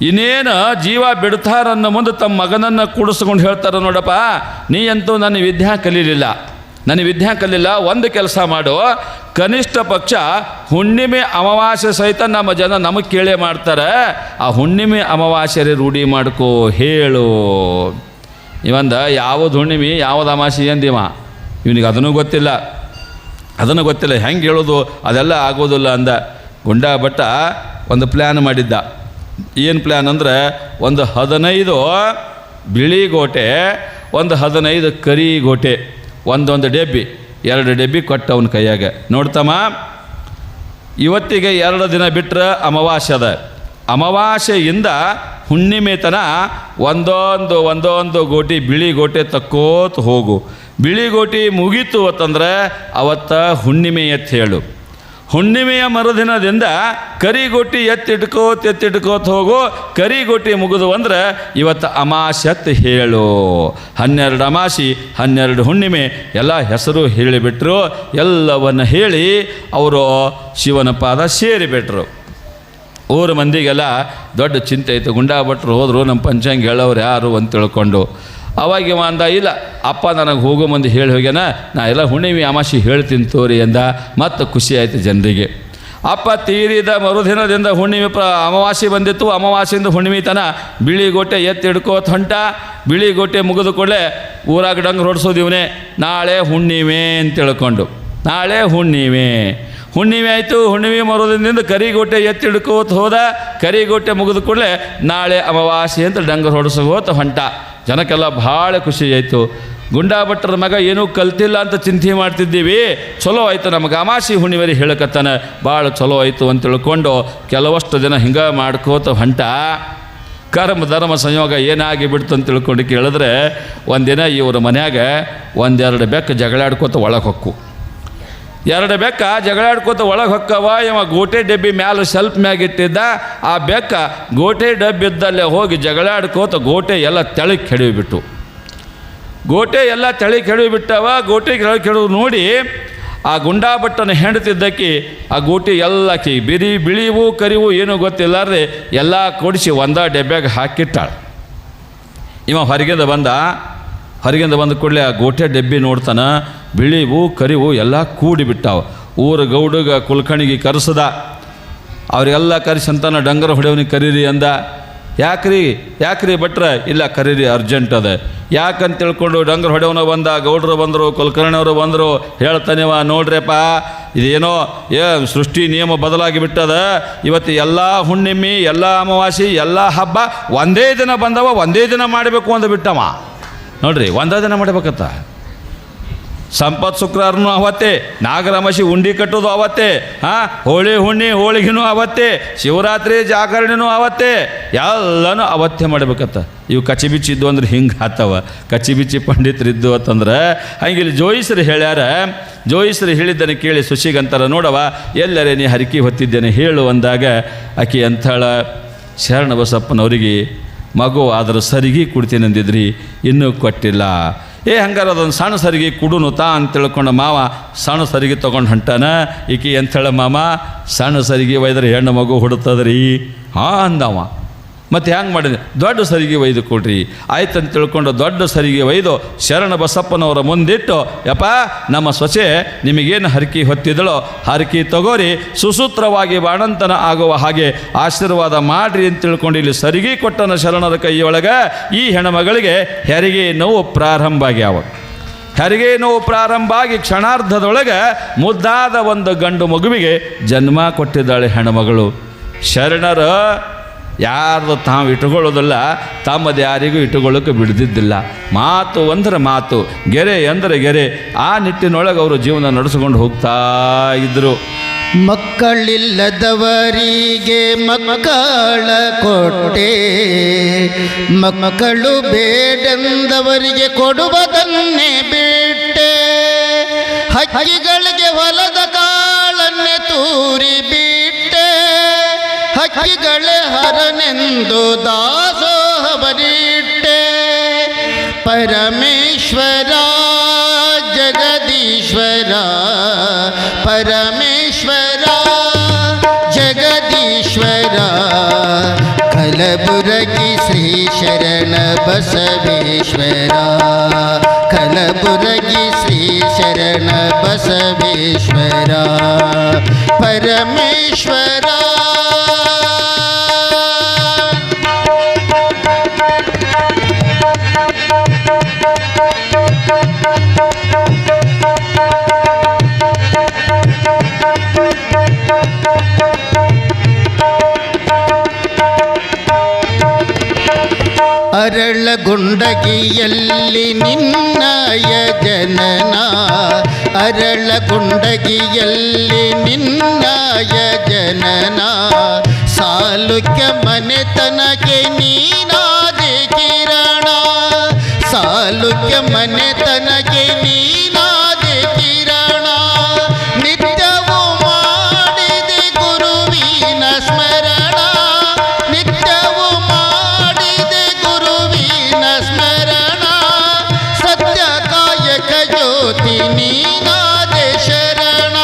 ಇನ್ನೇನು ಜೀವ ಬಿಡ್ತಾರನ್ನ ಮುಂದೆ ತಮ್ಮ ಮಗನನ್ನು ಕೂಡಿಸ್ಕೊಂಡು ಹೇಳ್ತಾರೆ, ನೋಡಪ್ಪ ನೀ ಅಂತೂ ನನ್ನ ವಿದ್ಯಾ ಕಲಿಲಿಲ್ಲ, ಒಂದು ಕೆಲಸ ಮಾಡು, ಕನಿಷ್ಠ ಪಕ್ಷ ಹುಣ್ಣಿಮೆ ಅಮಾವಾಸ್ಯೆ ಸಹಿತ ನಮ್ಮ ಜನ ನಮಗೆ ಕೇಳೇ ಮಾಡ್ತಾರೆ, ಆ ಹುಣ್ಣಿಮೆ ಅಮಾವಾಸ್ಯೆ ರೂಢಿ ಮಾಡ್ಕೋ ಹೇಳು. ಇವಂದ ಯಾವುದು ಹುಣ್ಣಿಮೆ ಯಾವುದು ಅಮಾಸಿ ಅಂದಿವ, ಇವನಿಗೆ ಅದನ್ನು ಗೊತ್ತಿಲ್ಲ ಹೆಂಗೆ ಹೇಳೋದು ಅದೆಲ್ಲ ಆಗೋದಿಲ್ಲ ಅಂದ. ಗುಂಡ ಭಟ್ಟ ಒಂದು ಪ್ಲ್ಯಾನ್ ಮಾಡಿದ್ದ. ಏನು ಪ್ಲ್ಯಾನ್ ಅಂದರೆ, ಒಂದು 15 ಬಿಳಿ ಗೋಟೆ, ಒಂದು 15 ಕರಿ ಗೋಟೆ, ಒಂದೊಂದು ಡಬ್ಬಿ, 2 ಡಬ್ಬಿ ಕೊಟ್ಟ ಅವನ ಕೈಯಾಗ. ನೋಡ್ತಮ್ಮ, ಇವತ್ತಿಗೆ 2 ದಿನ ಬಿಟ್ಟರೆ ಅಮಾವಾಸ್ಯೆ ಅದ. ಅಮಾವಾಸ್ಯೆಯಿಂದ ಹುಣ್ಣಿಮೆ ತನ ಒಂದೊಂದು ಗೋಟಿ ಬಿಳಿ ಗೋಟೆ ತಕ್ಕೋತ ಹೋಗು. ಬಿಳಿ ಗೋಟಿ ಮುಗೀತು ಅಂತಂದ್ರೆ ಅವತ್ತ ಹುಣ್ಣಿಮೆ ಎತ್ತು ಹೇಳು. ಹುಣ್ಣಿಮೆಯ ಮರುದಿನದಿಂದ ಕರಿಗೋಟಿ ಎತ್ತಿಟ್ಕೋತ ಹೋಗು. ಕರಿಗೋಟಿ ಮುಗಿದು ಅಂದ್ರೆ ಇವತ್ತು ಅಮಾಸೆತ್ ಹೇಳು. 12 ಅಮಾಸಿ 12 ಹುಣ್ಣಿಮೆ ಎಲ್ಲ ಹೆಸರು ಹೇಳಿಬಿಟ್ರು. ಎಲ್ಲವನ್ನು ಹೇಳಿ ಅವರು ಶಿವನ ಪಾದ ಸೇರಿಬಿಟ್ರು. ಊರ ಮಂದಿಗೆಲ್ಲ ದೊಡ್ಡ ಚಿಂತೆ ಆಯಿತು. ಗುಂಡಾ ಭಟ್ರು ಹೋದರು, ನಮ್ಮ ಪಂಚಾಂಗ ಹೇಳೋರು ಯಾರು ಅಂತ ತಿಳ್ಕೊಂಡು. ಅವಾಗ ಇವ ಅಂದ, ಇಲ್ಲ ಅಪ್ಪ ನನಗೆ ಹೋಗೋ ಮಂದಿ ಹೇಳಿ ಹೋಗ್ಯಾನ, ನಾ ಎಲ್ಲ ಹುಣ್ಣಿಮೆ ಅಮಾಸಿ ಹೇಳ್ತೀನಿ ತೋರಿ ಅಂದ. ಮತ್ತು ಖುಷಿ ಆಯಿತು ಜನರಿಗೆ. ಅಪ್ಪ ತೀರಿದ ಮರುದಿನದಿಂದ ಹುಣ್ಣಿಮೆ ಅಮಾವಾಸ್ಯೆ ಬಂದಿತ್ತು. ಅಮಾವಾಸ್ಯೆಯಿಂದ ಹುಣ್ಣಿಮೆ ತನ ಬಿಳಿ ಗೋಟೆ ಎತ್ತಿಡ್ಕೋತ ಹೊಂಟ. ಬಿಳಿ ಗೋಟೆ ಮುಗಿದು ಕೂಡಲೇ ಊರಾಗ ಡಂಗ್ ಹೊಡ್ಸೋದು ಇವನೇ. ನಾಳೆ ಹುಣ್ಣಿಮೆ ಅಂತ ತಿಳ್ಕೊಂಡು, ನಾಳೆ ಹುಣ್ಣಿಮೆ ಆಯಿತು. ಹುಣ್ಣಿಮೆ ಮರುದಿನದಿಂದ ಕರಿಗೋಟೆ ಎತ್ತಿಡ್ಕೋತ ಹೋದ. ಕರಿಗೋಟೆ ಮುಗಿದು ಕೂಡಲೇ ನಾಳೆ ಅಮಾವಾಸ್ಯೆ ಅಂತ ಡಂಗರ್ ಹೊಡ್ಸೋತ ಹೊಂಟ. ಜನಕ್ಕೆಲ್ಲ ಭಾಳ ಖುಷಿ ಆಯಿತು. ಗುಂಡಾ ಭಟ್ರ ಮಗ ಏನೂ ಕಲ್ತಿಲ್ಲ ಅಂತ ಚಿಂತೆ ಮಾಡ್ತಿದ್ದೀವಿ, ಚಲೋ ಆಯಿತು ನಮಗೆ ಅಮಾಸಿ ಹುಣ್ಣಿಮೆರಿ ಹೇಳಕತ್ತಾನ, ಭಾಳ ಚಲೋ ಆಯಿತು ಅಂತ ತಿಳ್ಕೊಂಡು ಕೆಲವಷ್ಟು ಜನ ಹಿಂಗೆ ಮಾಡ್ಕೋತ ಹೊಂಟ. ಕರ್ಮ ಧರ್ಮ ಸಂಯೋಗ ಏನಾಗಿ ಬಿಡ್ತು ಅಂತ ತಿಳ್ಕೊಂಡು ಕೇಳಿದ್ರೆ, ಒಂದಿನ ಇವ್ರ ಮನ್ಯಾಗ 1-2 ಬೆಕ್ಕು ಜಗಳಾಡ್ಕೋತ ಒಳಗೆ ಹೊಕ್ಕು. 2 ಬೆಕ್ಕ ಜಗಳಾಡ್ಕೋತ ಒಳಗೆ ಹೊಕ್ಕವ. ಇವ ಗೋಟೆ ಡಬ್ಬಿ ಮ್ಯಾಲ ಸೆಲ್ಫ್ ಮ್ಯಾಗ ಇಟ್ಟಿದ್ದ. ಆ ಬೆಕ್ಕ ಗೋಟೆ ಡಬ್ಬಿದ್ದಲ್ಲೇ ಹೋಗಿ ಜಗಳಾಡ್ಕೋತ ಗೋಟೆ ಎಲ್ಲ ತೆಳಗೆ ಕೆಡವಿಬಿಟ್ಟು. ಗೋಟೆ ಎಲ್ಲ ತೆಳಗೆ ಕೆಡವಿಬಿಟ್ಟವ. ಗೋಟೆ ಕೆಡವು ನೋಡಿ ಆ ಗುಂಡಾ ಭಟ್ಟನ ಹೆಂಡತಿದ್ದಕ್ಕಿ ಆ ಗೋಟೆ ಎಲ್ಲ ಬಿಳಿವು ಕರಿವು ಏನೂ ಗೊತ್ತಿಲ್ಲಾರ್ದೆ ಎಲ್ಲ ಕೊಡಿಸಿ ಒಂದ ಡಬ್ಬ್ಯಾಗ ಹಾಕಿಟ್ಟಾಳೆ. ಇವ ಹೊರಗಿಂದ ಬಂದ ಕೂಡಲೇ ಆ ಗೋಟೆ ಡಬ್ಬಿ ನೋಡ್ತಾನ, ಬಿಳಿವು ಕರಿವು ಎಲ್ಲ ಕೂಡಿಬಿಟ್ಟಾವ. ಊರ ಗೌಡಗ ಕುಲ್ಕಣಿಗೆ ಕರೆಸದ. ಅವರಿಗೆಲ್ಲ ಕರೆಸಿ ಅಂತಾನ, ಡಂಗರ ಹೊಡೆಯವನಿಗೆ ಕರೀರಿ ಅಂದ. ಯಾಕ್ರಿ ಭಟ್ರ? ಇಲ್ಲ ಕರೀರಿ, ಅರ್ಜೆಂಟ್ ಅದ. ಯಾಕಂತ ತಿಳ್ಕೊಂಡು ಡಂಗರ ಹೊಡೆಯವನ ಬಂದ, ಗೌಡ್ರು ಬಂದರು, ಕುಲಕರ್ಣಿಯವರು ಬಂದರು. ಹೇಳ್ತಾನೆವ, ನೋಡ್ರಿಯಪ್ಪ ಇದೇನೋ ಸೃಷ್ಟಿ ನಿಯಮ ಬದಲಾಗಿ ಬಿಟ್ಟದ. ಇವತ್ತು ಎಲ್ಲ ಹುಣ್ಣಿಮೆ, ಎಲ್ಲ ಅಮಾವಾಸ್ಯೆ, ಎಲ್ಲ ಹಬ್ಬ ಒಂದೇ ದಿನ ಬಂದವ, ಒಂದೇ ದಿನ ಮಾಡಬೇಕು ಅಂದ ಬಿಟ್ಟವ. ನೋಡ್ರಿ, ಒಂದೇ ದಿನ ಮಾಡಬೇಕತ್ತ. ಸಂಪತ್ ಶುಕ್ರವಾರನೂ ಅವತ್ತೇ, ನಾಗರಮಸಿ ಉಂಡಿ ಕಟ್ಟೋದು ಅವತ್ತೇ, ಹೋಳಿಗೆನೂ ಅವತ್ತೇ, ಶಿವರಾತ್ರಿ ಜಾಗರಣೆನೂ ಅವತ್ತೇ, ಎಲ್ಲನೂ ಅವತ್ತೇ ಮಾಡಬೇಕತ್ತ. ಇವು ಕಚಿಬಿಚ್ಚಿದ್ದು ಅಂದ್ರೆ ಹಿಂಗೆ ಆತವ. ಕಚಿಬಿಚ್ಚಿ ಪಂಡಿತರಿದ್ದು ಅಂತಂದ್ರೆ ಹಂಗಿಲ್ಲಿ ಜೋಯಿಸ್ರು ಹೇಳ್ಯಾರ. ಜೋಯಿಸ್ರು ಹೇಳಿದ್ದನ್ನು ಕೇಳಿ ಸುಶಿಗಂತಾರ, ನೋಡವ ಎಲ್ಲರೇ ನೀ ಹರಕೆ ಹೊತ್ತಿದ್ದೇನೆ ಹೇಳು ಅಂದಾಗ ಆಕೆ ಅಂಥಳ, ಶರಣ ಬಸಪ್ಪನವರಿಗೆ ಮಗು ಆದರೂ ಸರಿಗೆ ಕೊಡ್ತೀನಿ ಅಂದಿದ್ರಿ, ಇನ್ನೂ ಕೊಟ್ಟಿಲ್ಲ. ಹಂಗಾರೆ ಅದೊಂದು ಸಣ್ಣ ಸರಿಗೆ ಕುಡುನು ತಾ ಅಂತ ತಿಳ್ಕೊಂಡು ಮಾವ ಸಣ್ಣ ಸರಿಗೆ ತೊಗೊಂಡು ಹೊಂಟಾನ. ಈಕಿ ಅಂಥೇಳ, ಮಾಮ ಸಣ್ಣ ಸರಿಗೆ ಒಯ್ದ್ರೆ ಹೆಣ್ಣು ಮಗು ಹುಡುತ್ತದ್ರಿ ಅಂದವ. ಮತ್ತು ಹೆಂಗೆ ಮಾಡಿದೆ? ದೊಡ್ಡ ಸರಿಗೆ ಒಯ್ದು ಕೊಡ್ರಿ. ಆಯ್ತಂತ ತಿಳ್ಕೊಂಡು ದೊಡ್ಡ ಸರಿಗೆ ಒಯ್ದು ಶರಣ ಬಸಪ್ಪನವರ ಮುಂದಿಟ್ಟು, ಯಪ್ಪ ನಮ್ಮ ಸೊಸೆ ನಿಮಗೇನು ಹರಕೆ ಹೊತ್ತಿದಳೋ ಹರಕೆ ತಗೋರಿ, ಸುಸೂತ್ರವಾಗಿ ಬಾಣಂತನ ಆಗುವ ಹಾಗೆ ಆಶೀರ್ವಾದ ಮಾಡ್ರಿ ಅಂತ ತಿಳ್ಕೊಂಡು ಇಲ್ಲಿ ಸರಿಗೆ ಕೊಟ್ಟನ ಶರಣರ ಕೈಯೊಳಗೆ. ಈ ಹೆಣ್ಣುಮಗಳಿಗೆ ಹೆರಿಗೆ ನೋವು ಪ್ರಾರಂಭ ಆಗ್ಯಾವ. ಹೆರಿಗೆ ನೋವು ಪ್ರಾರಂಭ ಆಗಿ ಕ್ಷಣಾರ್ಧದೊಳಗೆ ಮುದ್ದಾದ ಒಂದು ಗಂಡು ಮಗುವಿಗೆ ಜನ್ಮ ಕೊಟ್ಟಿದ್ದಾಳೆ ಹೆಣ್ಣುಮಗಳು. ಶರಣರ ಯಾರ್ದು ತಾವು ಇಟ್ಟುಕೊಳ್ಳೋದಿಲ್ಲ, ತಮ್ಮದು ಯಾರಿಗೂ ಇಟ್ಟುಕೊಳ್ಳೋಕೆ ಬಿಡ್ದಿದ್ದಿಲ್ಲ. ಮಾತು ಅಂದ್ರೆ ಮಾತು, ಗೆರೆ ಅಂದರೆ ಗೆರೆ, ಆ ನಿಟ್ಟಿನೊಳಗೆ ಅವರು ಜೀವನ ನಡೆಸಿಕೊಂಡು ಹೋಗ್ತಾ ಇದ್ದರು. ಮಕ್ಕಳಿಲ್ಲದವರಿಗೆ ಮಕ್ಕಳ ಕೊಟ್ಟೆ, ಮಕ್ಕಳು ಬೇಡೆಂದವರಿಗೆ ಕೊಡುವುದನ್ನೇ ಬಿಟ್ಟೆ, ಹಕ್ಕಿಗಳಿಗೆ ಹೊಲದ ಕಾಳನ್ನೇ ತೂರಿ ಬಿಟ್ಟೆ, ಹಕ್ಕಿಗಳೇ ಹರನೆಂದು ದಾಸೋಹವರಿಟ್ಟೆ. ಪರಮೇಶ್ವರ ಜಗದೀಶ್ವರ, ಪರಮೇಶ್ವರ ಜಗದೀಶ್ವರ, ಕಲಬುರಗಿ ಶ್ರೀ ಶರಣ ಬಸವೇಶ್ವರ, ಕಲಬುರಗಿ ಶ್ರೀ ಶರಣ ಬಸವೇಶ್ವರ, ಪರಮೇಶ್ವರ. ಅರಳಗುಂಡಗಿಯಲ್ಲಿ ನಿನ್ನಯ ಜನನ, ಅರಳಗುಂಡಗಿಯಲ್ಲಿ ನಿನ್ನಯ ಜನನ, ಸಾಲುಕ್ಯ ಮನೆತನಕ್ಕೆ ನೀನಾದೆ ಕಿರಣ, ಸಾಲುಕ್ಯ ಮನೆತನಕ್ಕೆ ನೀನಾದೆ ಕಿರಣ, ನಿತ್ಯವೂ ಮಾಡಿದೆ ಗುರುವಿನ ಸ್ಮರಣ, ನಿತ್ಯವೂ ಮಾಡಿದೆ ಗುರುವಿನ ಸ್ಮರಣ, ಸತ್ಯ ಕಾಯಕ ಜ್ಯೋತಿ ನೀನಾದೆ ಶರಣ,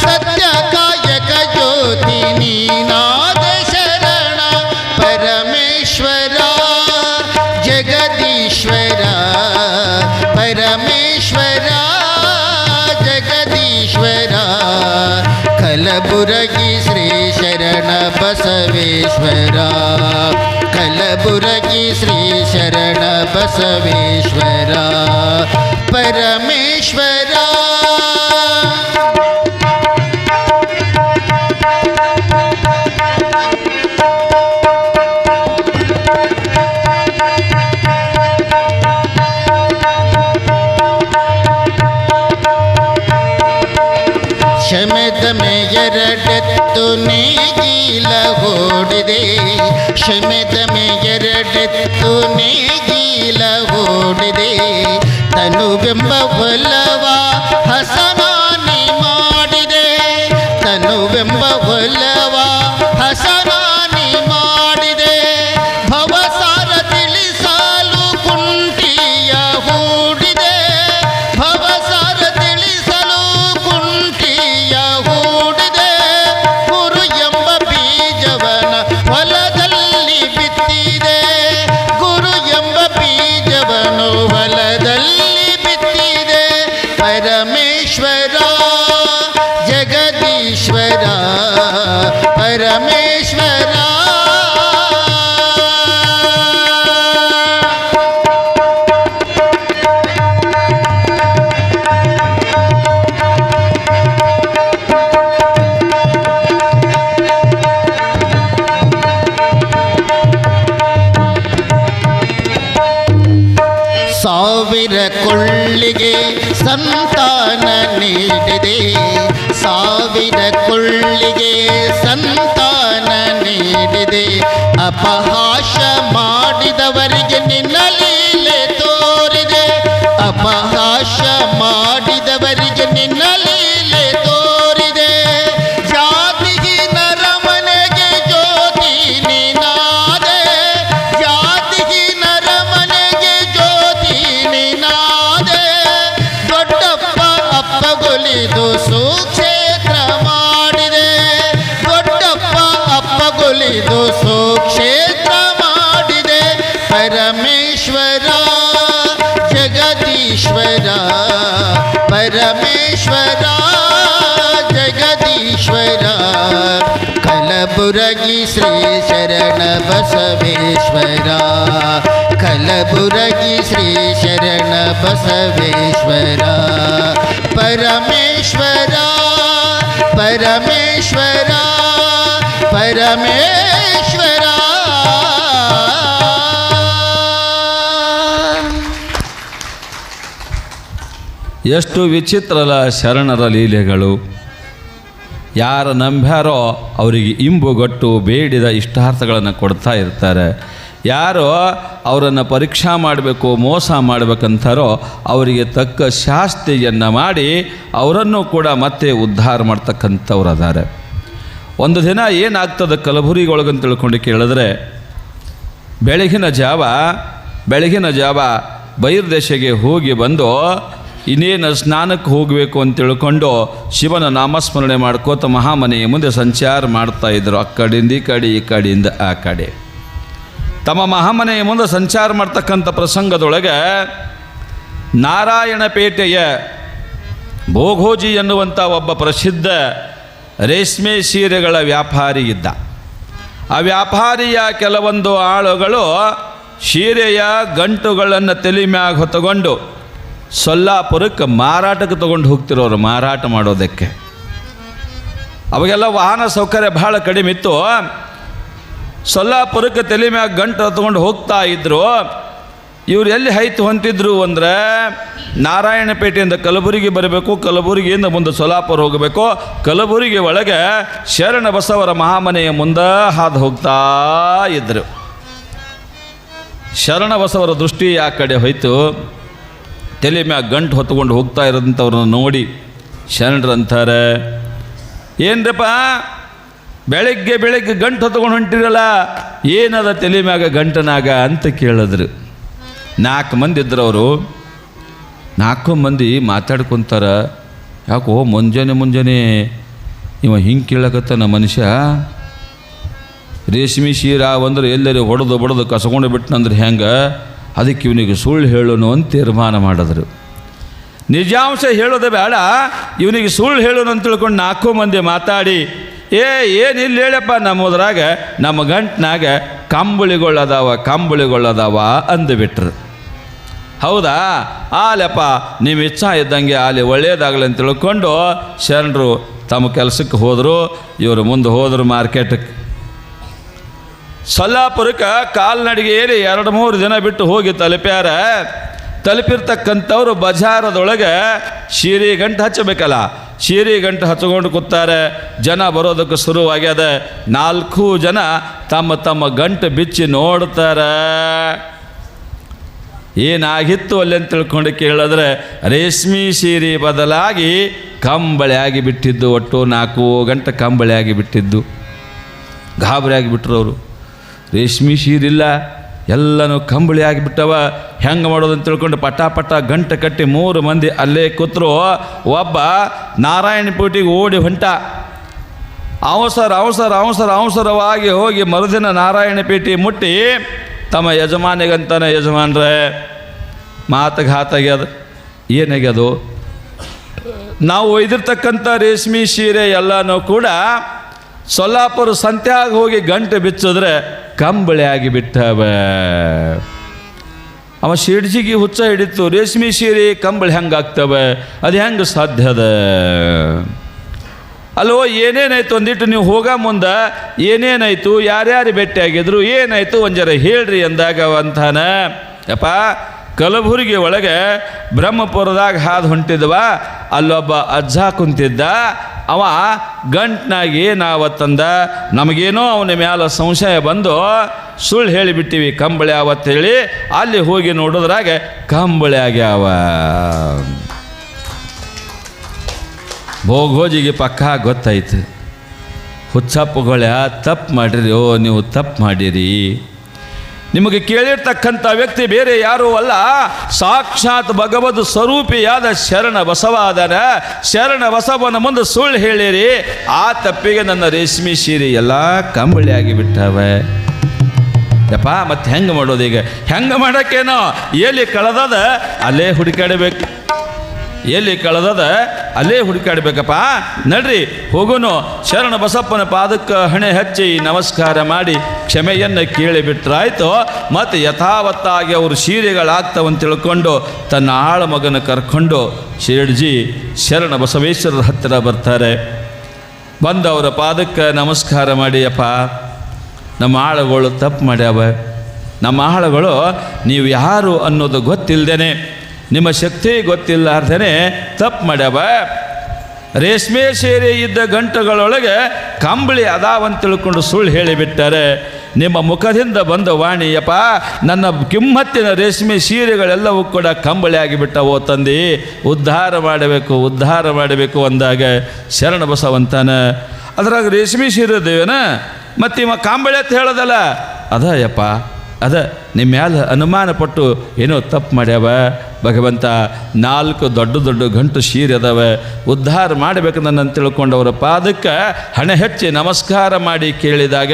ಸತ್ಯ ಕಾಯಕ ಜ್ಯೋತಿ ನೀನಾದೆ ಶರಣ, ಪರಮೇಶ್ವರ ಜಗದೀಶ್ವರ, ಪರಮೇಶ್ವರ ಜಗದೀಶ್ವರ, ಕಲಬುರಗಿ ಶ್ರೀ ಶರಣ ಬಸವೇಶ್ವರ, ಕಲಬುರಗಿ ಶ್ರೀ ಶರಣ ಬಸವೇಶ್ವರ, ಪರಮೇಶ್ವರ. ಶಮದ ಮೇಯರಡೆತ್ತು ನೇಗಿಲ ಹೂಡಿದೆ, ಶಮದ ಮೇಯರಡೆತ್ತು ನೇಗಿಲ ಹೂಡಿದೆ, ತನುವೆಂಬ ಒಲವ ಹಸನಾನಿ ಮಾಡಿದೆ, ತನುವೆಂಬ ಒಲವ ಹಸನಾನಿ ಮಾಡಿದೆ, ಭವಸಾರ ತಿಳಿಸಲು ಕುಂಟಿಯ ಹೂಡಿದೆ, ಭವಸಾರ ತಿಳಿಸಲು ಕುಂಟಿಯ ಹೂಡಿದೆ, ಗುರು ಎಂಬ ಬೀಜವನ ಹೊಲದಲ್ಲಿ ಬಿತ್ತಿದೆ, ಗುರು ಎಂಬ ಬೀಜವನು ಹೊಲದಲ್ಲಿ ಬಿತ್ತಿದೆ, ಪರಮೇಶ್ವರ ಜಗದೀಶ್ವರ, ಪರಮೇಶ್ವರ. ಸಾವಿರ ಕೊಳ್ಳಿಗೆ ಸಂತಾನ ನೀಡಿದೆ, ಸಾವಿರ ಕೊಳ್ಳಿಗೆ ಸಂತಾನ ನೀಡಿದೆ, ಅಪಹಾಸ ಮಾಡಿದವರಿಗೆ ನಿನ್ನ ಲೀಲೆ ತೋರಿದೆ, ಅಪಹಾಸ ಮಾಡಿದವರಿಗೆ ನಿನ್ನ ಲೀಲೆ ತೋರಿದೆ, ಜಾತಿಗೆ ನರಮನೆಗೆ ಜ್ಯೋತಿ ನೀನಾದೆ, ಜಾತಿಗೆ ನರಮನೆಗೆ ಜ್ಯೋತಿ ನೀನಾದೆ, ದೊಡ್ಡಪ್ಪ ಅಪ್ಪಗೊಲಿದು ಸುಕ್ಷೇತ್ರ ಮಾಡಿದೆ, ದೊಡ್ಡಪ್ಪ ಅಪ್ಪಗೊಲಿದು ಸುಕ್ಷೇತ್ರ ಮಾಡಿದೆ, ಪರಮೇಶ್ವರ ಜಗದೀಶ್ವರ, ಪರಮೇಶ್ವರ ಜಗದೀಶ್ವರ, ಕಲಬುರಗಿ ಶ್ರೀ ಶರಣ ಬಸವೇಶ್ವರ, ಕಲಬುರಗಿ ಶ್ರೀ ಶರಣ ಬಸವೇಶ್ವರ, ಪರಮೇಶ್ವರ ಪರಮೇಶ್ವರ ಪರಮೇಶ್ವರ. ಎಷ್ಟು ವಿಚಿತ್ರಲ ಶರಣರ ಲೀಲೆಗಳು. ಯಾರು ನಂಬ್ಯಾರೋ ಅವರಿಗೆ ಇಂಬುಗೊಟ್ಟು ಬೇಡಿದ ಇಷ್ಟಾರ್ಥಗಳನ್ನು ಕೊಡ್ತಾ ಇರ್ತಾರೆ. ಯಾರು ಅವರನ್ನು ಪರೀಕ್ಷಾ ಮಾಡಬೇಕು, ಮೋಸ ಮಾಡಬೇಕಂತಾರೋ ಅವರಿಗೆ ತಕ್ಕ ಶಾಸ್ತಿಯನ್ನು ಮಾಡಿ ಅವರನ್ನು ಕೂಡ ಮತ್ತೆ ಉದ್ಧಾರ ಮಾಡ್ತಕ್ಕಂಥವ್ರು ಅದಾರೆ. ಒಂದು ದಿನ ಏನಾಗ್ತದೆ ಕಲಬುರಗಿಯೊಳಗಂತ ತಿಳ್ಕೊಂಡು ಕೇಳಿದ್ರೆ, ಬೆಳಗಿನ ಜಾವ ಬಹಿರ್ದೇಶಕ್ಕೆ ಹೋಗಿ ಬಂದು ಇನ್ನೇನು ಸ್ನಾನಕ್ಕೆ ಹೋಗಬೇಕು ಅಂತ ತಿಳ್ಕೊಂಡು ಶಿವನ ನಾಮಸ್ಮರಣೆ ಮಾಡ್ಕೋತ ಮಹಾಮನೆಯ ಮುಂದೆ ಸಂಚಾರ ಮಾಡ್ತಾಯಿದ್ರು. ಆ ಕಡೆಯಿಂದ ಈ ಕಡೆ, ಈ ಕಡೆಯಿಂದ ಆ ಕಡೆ. ತಮ್ಮ ಮಹಾಮನೆಯ ಮುಂದೆ ಸಂಚಾರ ಮಾಡ್ತಕ್ಕಂಥ ಪ್ರಸಂಗದೊಳಗೆ ನಾರಾಯಣಪೇಟೆಯ ಭೋಗೋಜಿ ಎನ್ನುವಂಥ ಒಬ್ಬ ಪ್ರಸಿದ್ಧ ರೇಷ್ಮೆ ಸೀರೆಗಳ ವ್ಯಾಪಾರಿ ಇದ್ದ. ಆ ವ್ಯಾಪಾರಿಯ ಕೆಲವೊಂದು ಆಳುಗಳು ಸೀರೆಯ ಗಂಟುಗಳನ್ನು ತಲೆ ಮ್ಯಾಗ ಹೊತ್ತುಕೊಂಡು ಸೊಲ್ಲಾಪುರಕ್ಕೆ ಮಾರಾಟಕ್ಕೆ ತೊಗೊಂಡು ಹೋಗ್ತಿರೋರು, ಮಾರಾಟ ಮಾಡೋದಕ್ಕೆ. ಅವಾಗೆಲ್ಲ ವಾಹನ ಸೌಕರ್ಯ ಭಾಳ ಕಡಿಮೆ ಇತ್ತು. ಸೊಲ್ಲಾಪುರಕ್ಕೆ ತಲೆ ಮ್ಯಾಗ ಗಂಟು ಹೊತ್ಕೊಂಡು ಹೋಗ್ತಾ ಇದ್ರು. ಇವ್ರು ಎಲ್ಲಿ ಹೈತು ಹೊಂತಿದ್ರು ಅಂದರೆ ನಾರಾಯಣಪೇಟೆಯಿಂದ ಕಲಬುರಗಿ ಬರಬೇಕು, ಕಲಬುರಗಿಯಿಂದ ಮುಂದೆ ಸೊಲ್ಲಾಪುರ ಹೋಗಬೇಕು. ಕಲಬುರಗಿ ಒಳಗೆ ಶರಣ ಬಸವರ ಮಹಾಮನೆಯ ಮುಂದೆ ಹಾದು ಹೋಗ್ತಾ ಇದ್ದರು. ಶರಣ ಬಸವರ ದೃಷ್ಟಿ ಆ ಕಡೆ ಹೋಯ್ತು. ತಲೆ ಮ್ಯಾಗ ಗಂಟು ಹೊತ್ಕೊಂಡು ಹೋಗ್ತಾ ಇರೋದಂಥವ್ರನ್ನ ನೋಡಿ ಶರಣರು ಅಂತಾರೆ, ಏನ್ರಪ್ಪ ಬೆಳಗ್ಗೆ ಗಂಟು ಹೊತ್ಕೊಂಡು ಹೊಂಟಿರಲ್ಲ, ಏನದ ತಲೆ ಮ್ಯಾಗ ಗಂಟನಾಗ ಅಂತ ಕೇಳಿದ್ರು. 4 ಮಂದಿ ಇದ್ರು ಅವರು. 4 ಮಂದಿ ಮಾತಾಡ್ಕೊತಾರ, ಯಾಕೋ ಮುಂಜಾನೆ ಇವ ಹಿಂಗೆ ಕೇಳಕತ್ತಾನ ಮನುಷ್ಯ, ರೇಷ್ಮೆ ಸೀರ ಅಂದ್ರೆ ಎಲ್ಲರೂ ಹೊಡೆದು ಬಡದು ಕಸ್ಕೊಂಡು ಬಿಟ್ಟನಂದ್ರೆ ಹೆಂಗೆ, ಅದಕ್ಕೆ ಇವನಿಗೆ ಸುಳ್ಳು ಹೇಳೋನು ಅಂತ ತೀರ್ಮಾನ ಮಾಡಿದ್ರು. ನಿಜಾಂಶ ಹೇಳೋದು ಬೇಡ, ಇವನಿಗೆ ಸುಳ್ಳು ಹೇಳೋನು ಅಂತ ತಿಳ್ಕೊಂಡು 4 ಮಂದಿ ಮಾತಾಡಿ, ಏನಿಲ್ಲ ಹೇಳಪ್ಪ, ನಮ್ಮದ್ರಾಗ ನಮ್ಮ ಗಂಟನಾಗ ಕಂಬಳಿಗೊಳ್ಳದಾವ ಅಂದುಬಿಟ್ರು. ಹೌದಾ, ಆಲೆಪ್ಪ ನಿಮ್ಮ ಇಚ್ಛಾ ಇದ್ದಂಗೆ ಆಲೆ ಒಳ್ಳೆಯದಾಗಲಿ ಅಂತ ತಿಳ್ಕೊಂಡು ಶರಣರು ತಮ್ಮ ಕೆಲಸಕ್ಕೆ ಹೋದರು. ಇವರು ಮುಂದೆ ಹೋದರು ಮಾರ್ಕೆಟ್ಗೆ. ಸೊಲ್ಲಾಪುರಕ್ಕೆ ಕಾಲ್ನಡಿಗೆ ಏರಿ 2-3 ದಿನ ಬಿಟ್ಟು ಹೋಗಿ ತಲುಪಿರ್ತಕ್ಕಂಥವ್ರು ಬಜಾರದೊಳಗೆ ಶೀರೆ ಗಂಟು ಹಚ್ಚಬೇಕಲ್ಲ, ಶೀರೆ ಗಂಟು ಹಚ್ಕೊಂಡು ಕೂತಾರೆ. ಜನ ಬರೋದಕ್ಕೆ ಶುರುವಾಗ್ಯದ. 4 ಜನ ತಮ್ಮ ಗಂಟು ಬಿಚ್ಚಿ ನೋಡ್ತಾರೆ. ಏನಾಗಿತ್ತು ಅಲ್ಲಿ ಅಂತ ತಿಳ್ಕೊಂಡು ಕೇಳಿದ್ರೆ ರೇಷ್ಮೆ ಸೀರೆ ಬದಲಾಗಿ ಕಂಬಳಿ ಆಗಿಬಿಟ್ಟಿದ್ದು. ಒಟ್ಟು 4 ಗಂಟೆ ಕಂಬಳಿ ಆಗಿಬಿಟ್ಟಿದ್ದು. ಗಾಬರಿ ಆಗಿಬಿಟ್ರು ಅವರು. ರೇಷ್ಮೆ ಸೀರಿಲ್ಲ, ಎಲ್ಲನೂ ಕಂಬಳಿ ಆಗಿಬಿಟ್ಟವ. ಹೆಂಗೆ ಮಾಡೋದು ಅಂತ ತಿಳ್ಕೊಂಡು ಪಟ ಗಂಟೆ ಕಟ್ಟಿ 3 ಮಂದಿ ಅಲ್ಲೇ ಕೂತರು. ಒಬ್ಬ ನಾರಾಯಣಪೇಟೆಗೆ ಓಡಿ ಹೊಂಟ. ಅವಸರವಾಗಿ ಹೋಗಿ ಮರುದಿನ ನಾರಾಯಣಪೇಟೆ ಮುಟ್ಟಿ ತಮ್ಮ ಯಜಮಾನಿಗಂತಾನೆ, ಯಜಮಾನ್ರೆ ಮಾತುಘಾತಾಗ್ಯದ. ಏನಾಗ್ಯದು, ನಾವು ಒಯ್ದಿರ್ತಕ್ಕಂಥ ರೇಷ್ಮೆ ಸೀರೆ ಎಲ್ಲನೂ ಕೂಡ ಸೊಲ್ಲಾಪುರ ಸಂತ್ಯಾಗ ಹೋಗಿ ಗಂಟೆ ಬಿಚ್ಚಿದ್ರೆ ಕಂಬಳಿ ಆಗಿಬಿಟ್ಟವ. ಅವ ಶಿಡ್ಜಿಗೆ ಹುಚ್ಚ ಹಿಡಿತು, ರೇಷ್ಮೆ ಸೀರೆ ಕಂಬಳಿ ಹೆಂಗಾಗ್ತವೆ, ಅದು ಹೆಂಗೆ ಸಾಧ್ಯದ? ಅಲ್ವೋ ಏನೇನಾಯ್ತು ಅಂದಿಟ್ಟು ನೀವು ಹೋಗ ಮುಂದೆ ಏನೇನಾಯಿತು, ಯಾರ್ಯಾರು ಭೇಟಿಯಾಗಿದ್ರು, ಏನಾಯಿತು ಒಂಜರ ಹೇಳ್ರಿ ಅಂದಾಗ ಅಂತಾನ, ಯಪ್ಪ ಕಲಬುರಗಿ ಒಳಗೆ ಬ್ರಹ್ಮಪುರದಾಗ ಹಾದು ಹೊಂಟಿದ್ವ, ಅಲ್ಲೊಬ್ಬ ಅಜ್ಜ ಕುಂತಿದ್ದ. ಅವ ಗಂಟ್ನಾಗಿ ನಾವತ್ತಂದ, ನಮಗೇನೋ ಅವನ ಮ್ಯಾಲ ಸಂಶಯ ಬಂದು ಸುಳ್ಳು ಹೇಳಿಬಿಟ್ಟಿವಿ ಕಂಬಳಿ ಅವತ್ತೇಳಿ. ಅಲ್ಲಿ ಹೋಗಿ ನೋಡೋದ್ರಾಗ ಕಂಬಳಿ ಆಗ್ಯಾವ. ಭೋಗೋಜಿಗೆ ಪಕ್ಕ ಗೊತ್ತಾಯ್ತು. ಹುಚ್ಚಪ್ಪಗಳ ತಪ್ಪು ಮಾಡಿರಿ, ನೀವು ತಪ್ಪು ಮಾಡಿರಿ. ನಿಮಗೆ ಕೇಳಿರ್ತಕ್ಕಂಥ ವ್ಯಕ್ತಿ ಬೇರೆ ಯಾರೂ ಅಲ್ಲ, ಸಾಕ್ಷಾತ್ ಭಗವದ್ ಸ್ವರೂಪಿಯಾದ ಶರಣ ಬಸವ ಅದನ. ಶರಣ ಬಸವನ ಮುಂದೆ ಸುಳ್ಳು ಹೇಳಿರಿ, ಆ ತಪ್ಪಿಗೆ ನನ್ನ ರೇಷ್ಮೆ ಸೀರೆ ಎಲ್ಲ ಕಂಬಳಿ ಆಗಿಬಿಟ್ಟವೆ. ಯಪ್ಪ ಮತ್ತೆ ಹೆಂಗೆ ಮಾಡೋದು ಈಗ? ಹೆಂಗೆ ಮಾಡೋಕ್ಕೇನೋ, ಎಲ್ಲಿ ಕಳೆದದ ಅಲ್ಲೇ ಹುಡುಕಾಡಬೇಕು, ಎಲ್ಲಿ ಕಳೆದದ ಅಲ್ಲೇ ಹುಡುಕಾಡ್ಬೇಕಪ್ಪ. ನಡ್ರಿ ಹೋಗೋನು. ಶರಣ ಬಸಪ್ಪನ ಪಾದಕ್ಕೆ ಹಣೆ ಹಚ್ಚಿ ನಮಸ್ಕಾರ ಮಾಡಿ ಕ್ಷಮೆಯನ್ನು ಕೇಳಿಬಿಟ್ರಾಯ್ತು. ಮತ್ತು ಯಥಾವತ್ತಾಗಿ ಅವರು ಸೀರೆಗಳಾಗ್ತವಂತ ತಿಳ್ಕೊಂಡು ತನ್ನ ಆಳ ಮಗನ ಕರ್ಕೊಂಡು ಶೇಡ್ಜಿ ಶರಣ ಬಸವೇಶ್ವರರ ಹತ್ತಿರ ಬರ್ತಾರೆ. ಬಂದು ಅವರ ಪಾದಕ್ಕೆ ನಮಸ್ಕಾರ ಮಾಡಿ, ಅಪ್ಪ ನಮ್ಮ ಆಳುಗಳು ತಪ್ಪು ಮಾಡ್ಯಾವ, ನಮ್ಮ ಆಳುಗಳು ನೀವು ಯಾರು ಅನ್ನೋದು ಗೊತ್ತಿಲ್ಲದೇನೆ, ನಿಮ್ಮ ಶಕ್ತಿ ಗೊತ್ತಿಲ್ಲಾರ್ದೇ ತಪ್ಪು ಮಾಡ್ಯಾವ. ರೇಷ್ಮೆ ಸೀರೆ ಇದ್ದ ಗಂಟುಗಳೊಳಗೆ ಕಂಬಳಿ ಅದಾವಂತ ತಿಳ್ಕೊಂಡು ಸುಳ್ಳು ಹೇಳಿಬಿಟ್ಟಾರೆ. ನಿಮ್ಮ ಮುಖದಿಂದ ಬಂದ ವಾಣಿಯಪ್ಪ, ನನ್ನ ಕಿಮ್ಮತ್ತಿನ ರೇಷ್ಮೆ ಸೀರೆಗಳೆಲ್ಲವೂ ಕೂಡ ಕಂಬಳಿ ಆಗಿಬಿಟ್ಟವೋ ತಂದು, ಉದ್ಧಾರ ಮಾಡಬೇಕು ಅಂದಾಗ ಶರಣ ಬಸವಂತಾನ, ಅದ್ರಾಗ ರೇಷ್ಮೆ ಸೀರೆ ದೇವೇನ ಮತ್ತು ಇವ ಕಂಬಳಿ ಅಂತ ಹೇಳೋದಲ್ಲ, ಅದ ಯಪ್ಪ ಅದ ನಿಮ್ಮ ಮ್ಯಾಲ ಅನುಮಾನ ಪಟ್ಟು ಏನೋ ತಪ್ಪು ಮಾಡ್ಯಾವ. ಭಗವಂತ 4 ದೊಡ್ಡ ಗಂಟು ಸೀರೆ ಅದಾವೆ, ಉದ್ಧಾರ ಮಾಡಬೇಕು ನನ್ನ ತಿಳ್ಕೊಂಡು ಅವರ ಪಾದಕ್ಕೆ ಹಣೆ ಹಚ್ಚಿ ನಮಸ್ಕಾರ ಮಾಡಿ ಕೇಳಿದಾಗ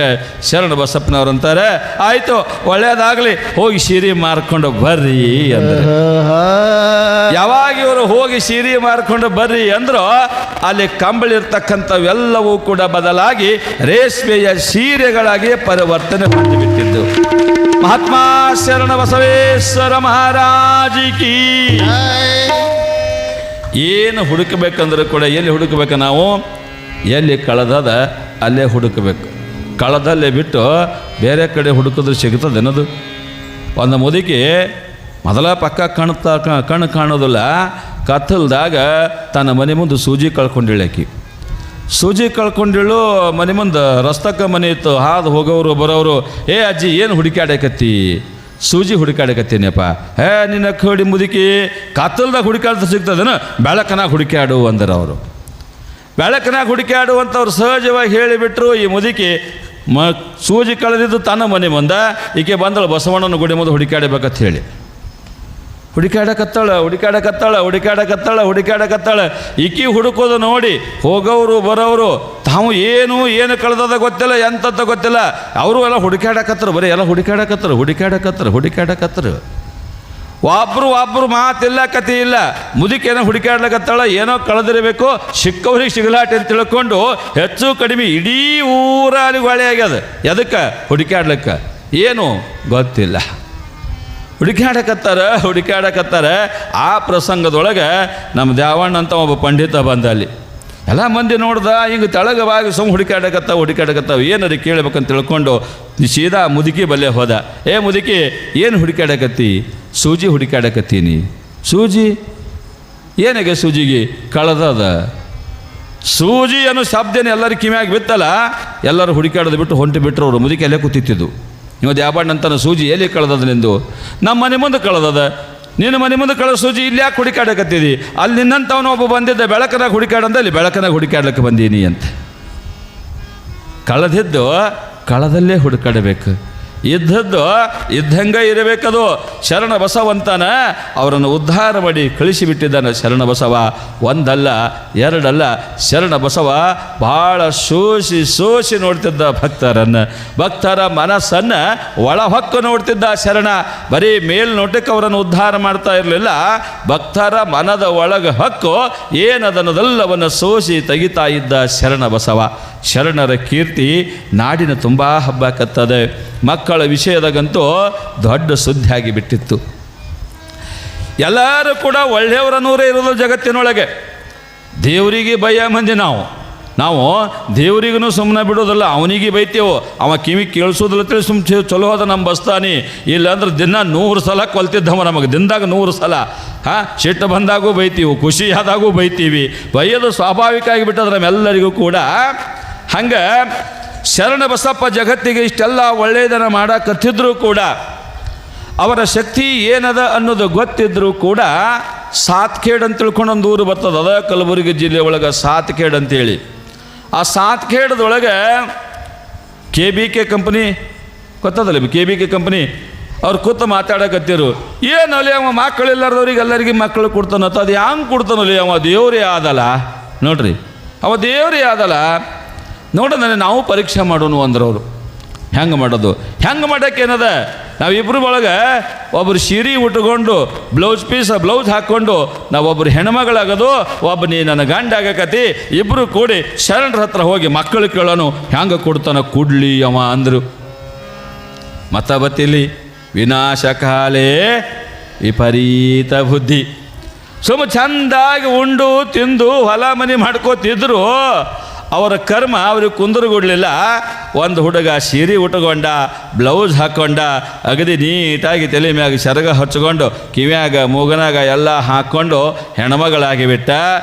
ಶರಣ ಬಸಪ್ಪನವ್ರಂತಾರೆ, ಆಯಿತು ಒಳ್ಳೆಯದಾಗಲಿ, ಹೋಗಿ ಸೀರೆ ಮಾರ್ಕೊಂಡು ಬರ್ರಿ ಅಂದ್ರೆ. ಯಾವಾಗ ಇವರು ಹೋಗಿ ಸೀರೆ ಮಾರ್ಕೊಂಡು ಬರ್ರಿ ಅಂದ್ರು, ಅಲ್ಲಿ ಕಂಬಳಿರ್ತಕ್ಕಂಥವೆಲ್ಲವೂ ಕೂಡ ಬದಲಾಗಿ ರೇಷ್ಮೆಯ ಸೀರೆಗಳಾಗಿ ಪರಿವರ್ತನೆ ಹೊಂದಿಬಿಟ್ಟಿದ್ದು. ಮಹಾತ್ಮ ಶರಣ ಬಸವೇಶ್ವರ ಮಹಾರಾಜಿಕಿ. ಏನು ಹುಡುಕಬೇಕಂದ್ರೆ ಕೂಡ ಎಲ್ಲಿ ಹುಡುಕಬೇಕು? ನಾವು ಎಲ್ಲಿ ಕಳೆದದ ಅಲ್ಲೇ ಹುಡುಕಬೇಕು. ಕಳದಲ್ಲೇ ಬಿಟ್ಟು ಬೇರೆ ಕಡೆ ಹುಡುಕಿದ್ರೆ ಸಿಗ್ತದೇನದು? ಒಂದು ಮುದುಕಿ ಮೊದಲ ಪಕ್ಕ ಕಣ್ಣು ಕಾಣೋದಿಲ್ಲ, ಕತ್ತಲ್ದಾಗ ತನ್ನ ಮನೆ ಮುಂದೆ ಸೂಜಿ ಕಳ್ಕೊಂಡಿಳಾಕಿ. ಸೂಜಿ ಕಳ್ಕೊಂಡಿಳು, ಮನೆ ಮುಂದೆ ರಸ್ತಕ್ಕೆ ಮನೆ ಇತ್ತು, ಹಾದು ಹೋಗೋರು ಬರೋರು, ಏ ಅಜ್ಜಿ ಏನು ಹುಡುಕಾಡಕತ್ತಿ? ಸೂಜಿ ಹುಡುಕಾಡಕತ್ತೀನಪ್ಪ. ನಿನ್ನ ಕಡಿ ಮುದುಕಿ, ಕತ್ತಲ್ದಾಗ ಹುಡುಕಾಡ್ತಾ ಸಿಗ್ತದೇನ? ಬೆಳಕನಾಗ ಹುಡುಕಾಡು ಅಂದರು ಅವರು. ಬೆಳಕನಾಗ ಹುಡುಕಾಡು ಅಂತವ್ರು ಸಹಜವಾಗಿ ಹೇಳಿಬಿಟ್ರು. ಈ ಮುದುಕಿ ಸೂಜಿ ಕಳೆದಿದ್ದು ತನ್ನ ಮನೆ ಮುಂದೆ, ಈಕೆ ಬಂದಳು ಬಸವಣ್ಣನ ಗುಡಿ ಮುಂದೆ ಹುಡುಕಾಡಬೇಕಂತ ಹೇಳಿ. ಹುಡುಕಾಡಕತ್ತಾಳ. ಈಕಿ ಹುಡುಕೋದು ನೋಡಿ ಹೋಗೋರು ಬರೋರು ತಾವು ಏನು ಕಳೆದದ ಗೊತ್ತಿಲ್ಲ, ಎಂತಂತ ಗೊತ್ತಿಲ್ಲ, ಅವರು ಎಲ್ಲ ಹುಡುಕಾಡಕತ್ತರು. ಬರೀ ಎಲ್ಲ ಹುಡುಕಾಡಕತ್ತರು. ಒಬ್ರು ಮಾತಿಲ್ಲ, ಕತಿ ಇಲ್ಲ. ಮುದುಕೇನೋ ಹುಡುಕಾಡ್ಲಕತ್ತಾಳ, ಏನೋ ಕಳೆದಿರಬೇಕು, ಸಿಕ್ಕವ್ರಿಗೆ ಸಿಗಲಾಟೆ ಅಂತ ತಿಳ್ಕೊಂಡು ಹೆಚ್ಚು ಕಡಿಮೆ ಇಡೀ ಊರಲ್ಲಿ ಹೊಳೆ ಆಗ್ಯದ. ಎದಕ್ಕೆ? ಹುಡುಕಾಡ್ಲಿಕ್ಕೆ. ಏನು ಗೊತ್ತಿಲ್ಲ. ಹುಡುಕಾಡಕತ್ತಾರ. ಆ ಪ್ರಸಂಗದೊಳಗೆ ನಮ್ಮ ದ್ಯಾವಣ್ಣ ಅಂತ ಒಬ್ಬ ಪಂಡಿತ ಬಂದ. ಅಲ್ಲಿ ಎಲ್ಲ ಮಂದಿ ನೋಡ್ದ, ಹಿಂಗೆ ತೆಳಗವಾಗಿ ಹುಡುಕಾಡಕತ್ತಾವ. ಏನಾರು ಕೇಳಬೇಕಂತ ತಿಳ್ಕೊಂಡು ಸೀದಾ ಮುದುಕಿ ಬಲ್ಲೆ ಹೋದ. ಏ ಮುದುಕಿ, ಏನು ಹುಡುಕಾಡಕತ್ತಿ? ಸೂಜಿ ಹುಡುಕಾಡಕತ್ತೀನಿ. ಸೂಜಿ ಏನಾಗೆ? ಸೂಜಿಗೆ ಕಳೆದದ. ಸೂಜಿ ಅನ್ನೋ ಶಬ್ದನೇ ಎಲ್ಲರೂ ಕಿವಿಯಾಗಿ ಬಿತ್ತಲ್ಲ, ಎಲ್ಲರೂ ಹುಡುಕಾಡೋದು ಬಿಟ್ಟು ಹೊಂಟು ಬಿಟ್ಟರು. ಅವರು ಮುದುಕಿ ಅಲ್ಲೇ ಕೂತಿದ್ದು. ನೀವು ದ್ಯಾಬಣ್ಣ ಅಂತಾನೆ, ಸೂಜಿ ಎಲ್ಲಿ ಕಳೆದದ ನಿಂದು? ನಮ್ಮ ಮನೆ ಮುಂದೆ ಕಳೆದದ. ನಿನ್ನ ಮನೆ ಮುಂದೆ ಕಳೆದ ಸೂಜಿ ಇಲ್ಲಿ ಯಾಕೆ ಹುಡುಕಾಡಕತ್ತಿದಿ? ಅಲ್ಲಿ ನಿನ್ನಂಥವನು ಒಬ್ಬ ಬಂದಿದ್ದ, ಬೆಳಕನಾಗ ಹುಡುಕಾಡಂದ, ಅಲ್ಲಿ ಬೆಳಕನಾಗ ಹುಡುಕಾಡ್ಲಿಕ್ಕೆ ಬಂದೀನಿ ಅಂತ. ಕಳೆದಿದ್ದು ಕಳದಲ್ಲೇ ಹುಡುಕಾಡಬೇಕು, ಇದ್ದದ್ದು ಇದ್ದಂಗೆ ಇರಬೇಕದು. ಶರಣ ಬಸವಂತನ ಅವರನ್ನು ಉದ್ಧಾರ ಮಾಡಿ ಕಳಿಸಿಬಿಟ್ಟಿದ್ದಾನೆ ಶರಣ ಬಸವ. ಒಂದಲ್ಲ ಎರಡಲ್ಲ, ಶರಣ ಬಸವ ಭಾಳ ಸೋಸಿ ನೋಡ್ತಿದ್ದ ಭಕ್ತರ ಮನಸ್ಸನ್ನು ಒಳಹೊಕ್ಕು ನೋಡ್ತಿದ್ದ ಶರಣ. ಬರೀ ಮೇಲ್ನೋಟಕ್ಕೆ ಅವರನ್ನು ಉದ್ಧಾರ ಮಾಡ್ತಾ ಇರಲಿಲ್ಲ, ಭಕ್ತರ ಮನದ ಒಳಗೆ ಹಕ್ಕು ಏನದನ್ನೋದೆಲ್ಲವನ್ನು ಸೋಸಿ ತೆಗಿತಾ ಇದ್ದ ಶರಣ ಬಸವ. ಶರಣರ ಕೀರ್ತಿ ನಾಡಿನ ತುಂಬ ಹಬ್ಬಕತ್ತದೆ. ಮಕ್ಕಳ ವಿಷಯದಾಗಂತೂ ದೊಡ್ಡ ಸುದ್ದಿ ಆಗಿಬಿಟ್ಟಿತ್ತು. ಎಲ್ಲರೂ ಕೂಡ ಒಳ್ಳೆಯವರನ್ನೂರೇ ಇರೋದು ಜಗತ್ತಿನೊಳಗೆ. ದೇವರಿಗೆ ಬಯ್ಯ ಮಂದಿ ನಾವು ದೇವರಿಗೂ ಸುಮ್ಮನೆ ಬಿಡೋದಲ್ಲ, ಅವನಿಗೆ ಬೈತೇವು. ಅವ ಕಿವಿ ಕೇಳಿಸೋದಿಲ್ಲ ತಿಳಿ ಚಲೋ ಅದ ನಮ್ಮ ಬಸ್ತಾನಿ. ಇಲ್ಲಾಂದ್ರೆ ದಿನ 100 ಸಲ ಕೊಲ್ತಿದ್ದವ ನಮಗೆ, ದಿನದಾಗ 100 ಸಲ. ಸಿಟ್ಟು ಬಂದಾಗೂ ಬೈತೀವಿ, ಖುಷಿ ಆದಾಗೂ ಬೈತೀವಿ. ಬೈಯೋದು ಸ್ವಾಭಾವಿಕ ಆಗಿಬಿಟ್ಟದ ನಮ್ಮೆಲ್ಲರಿಗೂ ಕೂಡ. ಹಂಗೆ ಶರಣ ಬಸಪ್ಪ ಜಗತ್ತಿಗೆ ಇಷ್ಟೆಲ್ಲ ಒಳ್ಳೆಯದನ್ನು ಮಾಡಕತ್ತಿದ್ರೂ ಕೂಡ, ಅವರ ಶಕ್ತಿ ಏನದ ಅನ್ನೋದು ಗೊತ್ತಿದ್ರೂ ಕೂಡ, ಸಾತ್ಖೇಡ್ ಅಂತ ತಿಳ್ಕೊಂಡು ಒಂದು ಊರು ಬರ್ತದೆ, ಅದ ಕಲಬುರಗಿ ಜಿಲ್ಲೆ ಒಳಗೆ ಸಾತ್ಖೇಡ್ ಅಂತೇಳಿ. ಆ ಸಾತ್ಖೇಡದೊಳಗೆ KBK ಕಂಪ್ನಿ ಗೊತ್ತದಲ್ಲ, KBK ಕಂಪ್ನಿ ಅವ್ರು ಕೂತು ಮಾತಾಡಕತ್ತಿರು. ಏನಲ್ಲಿ ಅವ ಮಕ್ಕಳಿಲ್ಲಾರ್ದವ್ರಿಗೆ ಎಲ್ಲರಿಗೆ ಮಕ್ಕಳು ಕೊಡ್ತಾನತ್ತ, ಅದು ಹ್ಯಾಂಗೆ ಕೊಡ್ತಾನಲ್ಲಿ? ಅವ ದೇವ್ರೇ ಆದಲ್ಲ ನೋಡ್ರಿ, ಅವ ದೇವ್ರೇ ಆದಲ್ಲ ನೋಡೋಣ, ನಾವು ಪರೀಕ್ಷೆ ಮಾಡೋನು ಅಂದ್ರವರು. ಹೆಂಗೆ ಮಾಡೋದು? ಹೆಂಗೆ ಮಾಡೋಕ್ಕೇನದ? ನಾವಿಬ್ಬರು ಒಳಗೆ ಒಬ್ಬರು ಸೀರೆ ಉಟ್ಕೊಂಡು ಬ್ಲೌಸ್ ಹಾಕ್ಕೊಂಡು ನಾವೊಬ್ಬರು ಹೆಣ್ಮಗಳಾಗೋದು, ಒಬ್ಬ ನೀ ನನ್ನ ಗಂಡ ಆಗಕತಿ, ಇಬ್ಬರು ಕೂಡಿ ಶರಣರ ಹತ್ರ ಹೋಗಿ ಮಕ್ಕಳು ಕೇಳೋನು, ಹೆಂಗೆ ಕೊಡ್ತಾನ ಕೊಡ್ಲಿ ಅವ ಅಂದರು. ಮತ ಬತ್ತಿಲಿ ವಿನಾಶಕಾಲೇ ವಿಪರೀತ ಬುದ್ಧಿ. ಚಂದಾಗಿ ಉಂಡು ತಿಂದು ಹೊಲ ಮನೆ ಮಾಡ್ಕೋತಿದ್ರು. ಅವರ ಕರ್ಮ ಅವ್ರಿಗೆ ಕುಂದರಗೊಡ್ಲಿಲ್ಲ. ಒಂದು ಹುಡುಗ ಸೀರೆ ಉಟ್ಕೊಂಡ, ಬ್ಲೌಸ್ ಹಾಕ್ಕೊಂಡ, ಅಗದಿ ನೀಟಾಗಿ ತಲೆ ಮ್ಯಾಗ ಸೆರಗ ಹಚ್ಕೊಂಡು, ಕಿವ್ಯಾಗ ಮೂಗನಾಗ ಎಲ್ಲ ಹಾಕ್ಕೊಂಡು ಹೆಣ್ಮಗಳಾಗಿಬಿಟ್ಟ.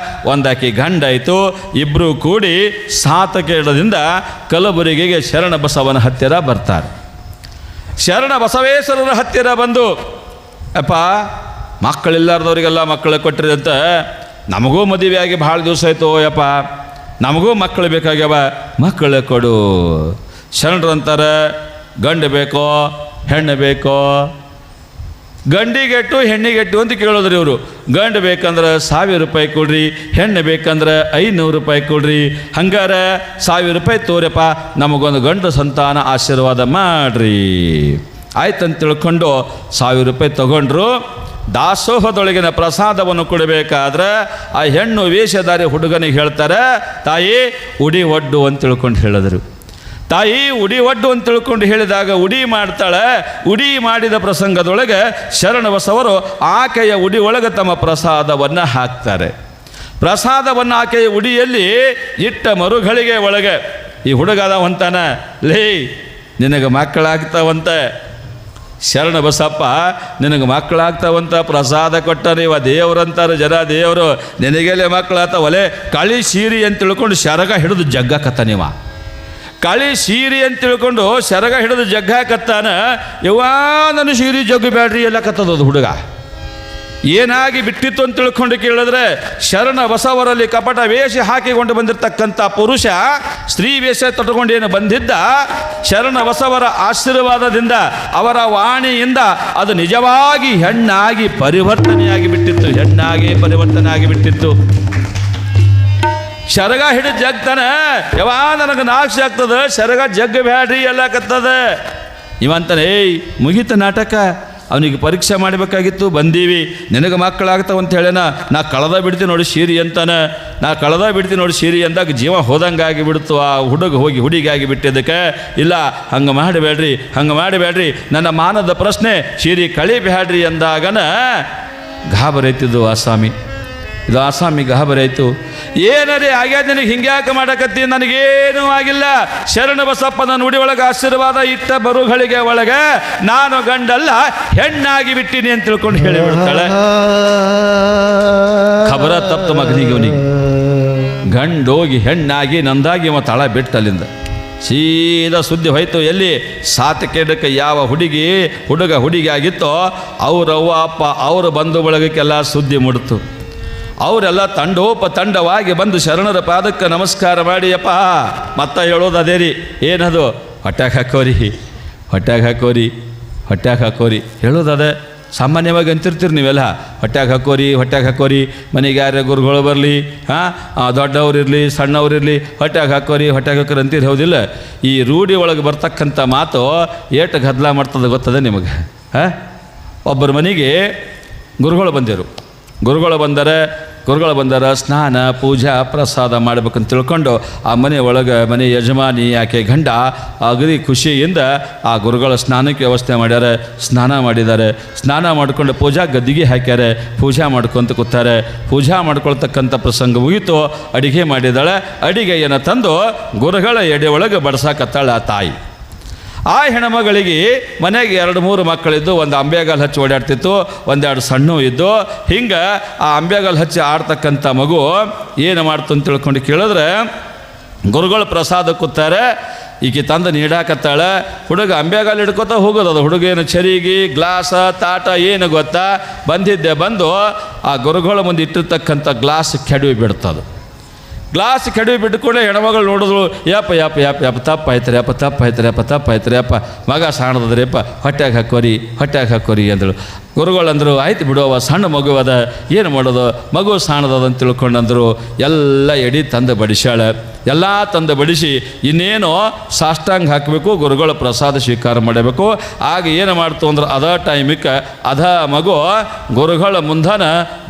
ಒಂದಾಕಿ ಗಂಡ ಆಯಿತು. ಇಬ್ಬರು ಕೂಡಿ ಸಾತಕೇಡದಿಂದ ಕಲಬುರಗಿಗೆ ಶರಣ ಬಸವನ ಹತ್ತಿರ ಬರ್ತಾರೆ. ಶರಣ ಬಸವೇಶ್ವರರ ಹತ್ತಿರ ಬಂದು, ಅಪ್ಪ ಮಕ್ಕಳಿಲ್ಲಾರ್ದವ್ರಿಗೆಲ್ಲ ಮಕ್ಕಳು ಕೊಟ್ಟಿರಿ ಅಂತ, ನಮಗೂ ಮದುವೆ ಆಗಿ ಭಾಳ ದಿವಸ ಆಯಿತು ಯಪ್ಪ, ನಮಗೂ ಮಕ್ಕಳು ಬೇಕಾಗ್ಯವ, ಮಕ್ಕಳು ಕೊಡು. ಶರಣರು ಅಂತಾರೆ, ಗಂಡು ಬೇಕೋ ಹೆಣ್ಣು ಬೇಕೋ? ಗಂಡಿಗೆಟ್ಟು ಹೆಣ್ಣಿಗೆಟ್ಟು ಅಂತ ಕೇಳೋದ್ರಿ ಇವರು. ಗಂಡು ಬೇಕಂದ್ರೆ 1000 ರೂಪಾಯಿ ಕೊಡ್ರಿ, ಹೆಣ್ಣು ಬೇಕಂದ್ರೆ 500 ರೂಪಾಯಿ ಕೊಡ್ರಿ. ಹಂಗಾರೆ 1000 ರೂಪಾಯಿ ತೋರಪ್ಪ, ನಮಗೊಂದು ಗಂಡು ಸಂತಾನ ಆಶೀರ್ವಾದ ಮಾಡ್ರಿ. ಆಯ್ತಂತ ತಿಳ್ಕೊಂಡು 1000 ರೂಪಾಯಿ ತಗೊಂಡ್ರು. ದಾಸೋಹದೊಳಗಿನ ಪ್ರಸಾದವನ್ನು ಕೊಡಬೇಕಾದ್ರೆ ಆ ಹೆಣ್ಣು ವೇಷಧಾರಿ ಹುಡುಗನಿಗೆ ಹೇಳ್ತಾರೆ, ತಾಯಿ ಉಡಿ ಒಡ್ಡು ಅಂತ ತಿಳ್ಕೊಂಡು ಹೇಳಿದ್ರು. ತಾಯಿ ಉಡಿ ಒಡ್ಡು ಅಂತ ತಿಳ್ಕೊಂಡು ಹೇಳಿದಾಗ ಉಡಿ ಮಾಡ್ತಾಳೆ. ಉಡಿ ಮಾಡಿದ ಪ್ರಸಂಗದೊಳಗೆ ಶರಣ ಬಸವರು ಆಕೆಯ ಉಡಿ ಒಳಗೆ ತಮ್ಮ ಪ್ರಸಾದವನ್ನು ಹಾಕ್ತಾರೆ. ಪ್ರಸಾದವನ್ನು ಆಕೆಯ ಉಡಿಯಲ್ಲಿ ಇಟ್ಟ ಮರುಗಳಿಗೆ ಒಳಗೆ ಈ ಹುಡುಗ ಅದಾವಂತಾನ, ಲೇ ನಿನಗೆ ಮಕ್ಕಳಾಗ್ತಾವಂತ, ಶರಣ ಬಸಪ್ಪ ನಿನಗೆ ಮಕ್ಕಳಾಗ್ತಾವಂತ ಪ್ರಸಾದ ಕೊಟ್ಟ ಇವ ದೇವ್ರಂತಾರೆ ಜನ, ದೇವರು ನಿನಗೆಲೆ ಮಕ್ಕಳಾಗ್ತಾವ, ಒಲೆ ಕಳಿ ಸೀರಿ ಅಂತ ತಿಳ್ಕೊಂಡು ಶರಗ ಹಿಡಿದು ಜಗ್ಗಾಕತ್ತ ನೀವ, ಕಳಿ ಸೀರಿ ಅಂತ ತಿಳ್ಕೊಂಡು ಶರಗ ಹಿಡಿದು ಜಗ್ಗಾಕತ್ತಾನ. ಯವ್ವಾ ನನ್ನ ಸೀರಿ ಜಗ್ಗು ಬ್ಯಾಡ್ರಿ ಎಲ್ಲ ಕತ್ತದದು ಹುಡುಗ. ಏನಾಗಿ ಬಿಟ್ಟಿತ್ತು ಅಂತ ತಿಳ್ಕೊಂಡು ಕೇಳಿದ್ರೆ, ಶರಣ ಬಸವರಲ್ಲಿ ಕಪಟ ವೇಷ ಹಾಕಿಕೊಂಡು ಬಂದಿರತಕ್ಕಂಥ ಪುರುಷ ಸ್ತ್ರೀ ವೇಷ ತೊಟ್ಟುಕೊಂಡು ಏನು ಬಂದಿದ್ದ, ಶರಣ ಬಸವರ ಆಶೀರ್ವಾದದಿಂದ ಅವರ ವಾಣಿಯಿಂದ ಅದು ನಿಜವಾಗಿ ಹೆಣ್ಣಾಗಿ ಪರಿವರ್ತನೆಯಾಗಿ ಬಿಟ್ಟಿತ್ತು, ಹೆಣ್ಣಾಗಿ ಪರಿವರ್ತನೆ ಆಗಿಬಿಟ್ಟಿತ್ತು. ಶರಗ ಹಿಡಿದು ಜಗ್ತಾನೆ, ಯಾವ ನನಗೆ ನಾಕ್ಷ ಆಗ್ತದೆ, ಶರಗ ಜಗ್ ಬ್ಯಾಡ್ರಿ ಎಲ್ಲ ಕತ್ತದ ಇವಂತಾನೆ. ಏಯ್ ಮುಗೀತ ನಾಟಕ, ಅವನಿಗೆ ಪರೀಕ್ಷೆ ಮಾಡಬೇಕಾಗಿತ್ತು, ಬಂದೀವಿ, ನಿನಗೆ ಮಕ್ಕಳಾಗ್ತಾವಂತ ಹೇಳೇನ, ನಾ ಕಳೆದ ಬಿಡ್ತೀನಿ ನೋಡಿ ಸೀರಿ ಅಂತಾನೆ. ನಾ ಕಳೆದ ಬಿಡ್ತೀನಿ ನೋಡಿ ಸೀರಿ ಅಂದಾಗ ಜೀವ ಹೋದಂಗಾಗಿ ಬಿಡ್ತು ಆ ಹುಡುಗ ಹೋಗಿ ಹುಡುಗಿ ಬಿಟ್ಟಿದ್ದಕ್ಕೆ. ಇಲ್ಲ ಹಂಗೆ ಮಾಡಬೇಡ್ರಿ, ಹಂಗೆ ಮಾಡಬೇಡ್ರಿ, ನನ್ನ ಮಾನದ ಪ್ರಶ್ನೆ ಸೀರಿ ಕಳಿಬೇಡ್ರಿ ಅಂದಾಗನ ಗಾಬರೈತಿದ್ದು ಆಸಾಮಿ. ಇದು ಆಸಾಮಿ ಗಾಬರಾಯಿತು. ಏನರೇ ಆಗ್ಯಾದ ನಿನಗೆ ಹಿಂಗ್ಯಾಕೆ ಮಾಡಕತ್ತಿ, ನನಗೇನೂ ಆಗಿಲ್ಲ, ಶರಣ ಬಸಪ್ಪನ ನುಡಿ ಒಳಗೆ ಆಶೀರ್ವಾದ ಇಟ್ಟ ಬರುಗಳಿಗೆ ಒಳಗೆ ನಾನು ಗಂಡಲ್ಲ ಹೆಣ್ಣಾಗಿ ಬಿಟ್ಟಿನಿ ಅಂತ ತಿಳ್ಕೊಂಡು ಹೇಳಿಬಿಡ್ತಾಳೆ. ಖಬರ ತಪ್ಪ ಮಗನಿಗೆ, ಅವನಿಗೆ ಗಂಡೋಗಿ ಹೆಣ್ಣಾಗಿ ನಂದಾಗಿ ಅವ ತಳ ಬಿಟ್ಟಲ್ಲಿಂದ ಸೀದಾ ಸುದ್ದಿ ಹೋಯ್ತು. ಎಲ್ಲಿ ಸಾತಕೆಡಕ್ಕೆ ಯಾವ ಹುಡುಗ ಹುಡುಗಿ ಆಗಿತ್ತೋ ಅವ್ರವ್ವ ಅಪ್ಪ ಅವ್ರ ಬಂಧು ಬಳಗಕ್ಕೆಲ್ಲ ಸುದ್ದಿ ಮುಡ್ತು. ಅವರೆಲ್ಲ ತಂಡವಾಗಿ ಬಂದು ಶರಣರ ಪಾದಕ್ಕೆ ನಮಸ್ಕಾರ ಮಾಡಿ, ಅಪ್ಪ ಮತ್ತ ಹೇಳೋದು ಅದೇ ರೀ, ಏನದು ಹೊಟ್ಯಾಗ ಹಾಕೋರಿ, ಹೊಟ್ಯಾಗ ಹಾಕೋರಿ, ಹೊಟ್ಯಾಗ ಹಾಕೋರಿ ಹೇಳೋದು ಅದೇ. ಸಾಮಾನ್ಯವಾಗಿ ಅಂತಿರ್ತೀರಿ ನೀವೆಲ್ಲ, ಹೊಟ್ಯಾಗ ಹಾಕೋರಿ, ಹೊಟ್ಯಾಗ ಹಾಕೋರಿ, ಮನೆಗೆ ಯಾರ್ಯಾರ ಗುರುಗಳು ಬರಲಿ, ದೊಡ್ಡವ್ರಿರಲಿ ಸಣ್ಣವ್ರಿರಲಿ, ಹೊಟ್ಯಾಗ ಹಾಕೋರಿ ಹೊಟ್ಯಾಗ ಹಾಕೋರಿ ಅಂತೀರಿ, ಹೌದಿಲ್ಲ? ಈ ರೂಢಿ ಒಳಗೆ ಬರ್ತಕ್ಕಂಥ ಮಾತು ಏಟು ಗದ್ದಲ ಮಾಡ್ತದೆ ಗೊತ್ತದೆ ನಿಮಗೆ. ಒಬ್ಬರ ಮನೆಗೆ ಗುರುಗಳು ಬಂದರೆ ಸ್ನಾನ ಪೂಜಾ ಪ್ರಸಾದ ಮಾಡಬೇಕಂತ ತಿಳ್ಕೊಂಡು ಆ ಮನೆ ಒಳಗೆ ಮನೆ ಯಜಮಾನಿ ಆಕೆ ಗಂಡ ಅಗದಿ ಖುಷಿಯಿಂದ ಆ ಗುರುಗಳ ಸ್ನಾನಕ್ಕೆ ವ್ಯವಸ್ಥೆ ಮಾಡ್ಯಾರ. ಸ್ನಾನ ಮಾಡಿದ್ದಾರೆ, ಸ್ನಾನ ಮಾಡ್ಕೊಂಡು ಪೂಜಾ ಗದ್ದಿಗೆ ಹಾಕ್ಯಾರೆ, ಪೂಜಾ ಮಾಡ್ಕೊತ ಕೂತಾರೆ. ಪೂಜಾ ಮಾಡ್ಕೊಳ್ತಕ್ಕಂಥ ಪ್ರಸಂಗ ಮುಗೀತು. ಅಡಿಗೆ ಮಾಡಿದಾಳೆ, ಅಡಿಗೆಯನ್ನು ತಂದು ಗುರುಗಳ ಎಡೆ ಒಳಗೆ ಬಡ್ಸಾಕತ್ತಾಳ ಆ ತಾಯಿ. ಆ ಹೆಣ್ಮಗಳಿಗೆ ಮನೆಗೆ 2-3 ಮಕ್ಕಳಿದ್ದು, ಒಂದು ಅಂಬೆಗಾಲು ಹಚ್ಚಿ ಓಡಾಡ್ತಿತ್ತು, ಒಂದೆರಡು ಸಣ್ಣ ಇದ್ದು. ಹಿಂಗೆ ಆ ಅಂಬೆಗಾಲು ಹಚ್ಚಿ ಆಡ್ತಕ್ಕಂಥ ಮಗು ಏನು ಮಾಡ್ತು ಅಂತ ತಿಳ್ಕೊಂಡು ಕೇಳಿದ್ರೆ, ಗುರುಗಳು ಪ್ರಸಾದ ಕೂತಾರೆ, ಈಕೆ ತಂದು ನೀಡಾಕತ್ತಾಳೆ. ಹುಡುಗ ಅಂಬೆಗಾಲು ಹಿಡ್ಕೊತ ಹೋಗೋದು. ಅದು ಹುಡುಗೇನು ಚರಿಗೆ ಗ್ಲಾಸ ತಾಟ ಏನು ಗೊತ್ತಾ, ಬಂದು ಆ ಗುರುಗಳ ಮುಂದೆ ಇಟ್ಟಿರ್ತಕ್ಕಂಥ ಗ್ಲಾಸ್ ಕೆಡವಿ ಬಿಡ್ತದು. ಗ್ಲಾಸ್ ಕೆಡವಿ ಬಿಟ್ಕೊಂಡೆ ಹೆಣ್ಮಗಳು ನೋಡಿದ್ರು, ಯಪ್ಪ ತಪ್ಪಾಯ್ತಾರೆ ಅಪ್ಪ ಮಗ ಸಾಣದ್ರಿ ಅಪ್ಪ, ಹೊಟ್ಯಾಗ ಹಾಕೋರಿ ಅಂದಳು. ಗುರುಗಳಂದರು, ಆಯ್ತು ಬಿಡುವ ಸಣ್ಣ ಮಗು ಅದ, ಏನು ಮಾಡೋದು, ಮಗು ಸಾಣದದ ಅಂತ ತಿಳ್ಕೊಂಡಂದರು. ಎಲ್ಲ ಎಡಿ ತಂದು ಬಡಿಸ್ಯಾಳೆ. ಎಲ್ಲ ತಂದು ಬಡಿಸಿ ಇನ್ನೇನು ಸಾಷ್ಟಾಂಗ ಹಾಕಬೇಕು, ಗುರುಗಳ ಪ್ರಸಾದ ಸ್ವೀಕಾರ ಮಾಡಬೇಕು. ಆಗ ಏನು ಮಾಡ್ತು ಅಂದ್ರೆ ಅದ ಟೈಮಿಗೆ ಅದ ಮಗು ಗುರುಗಳ ಮುಂದನ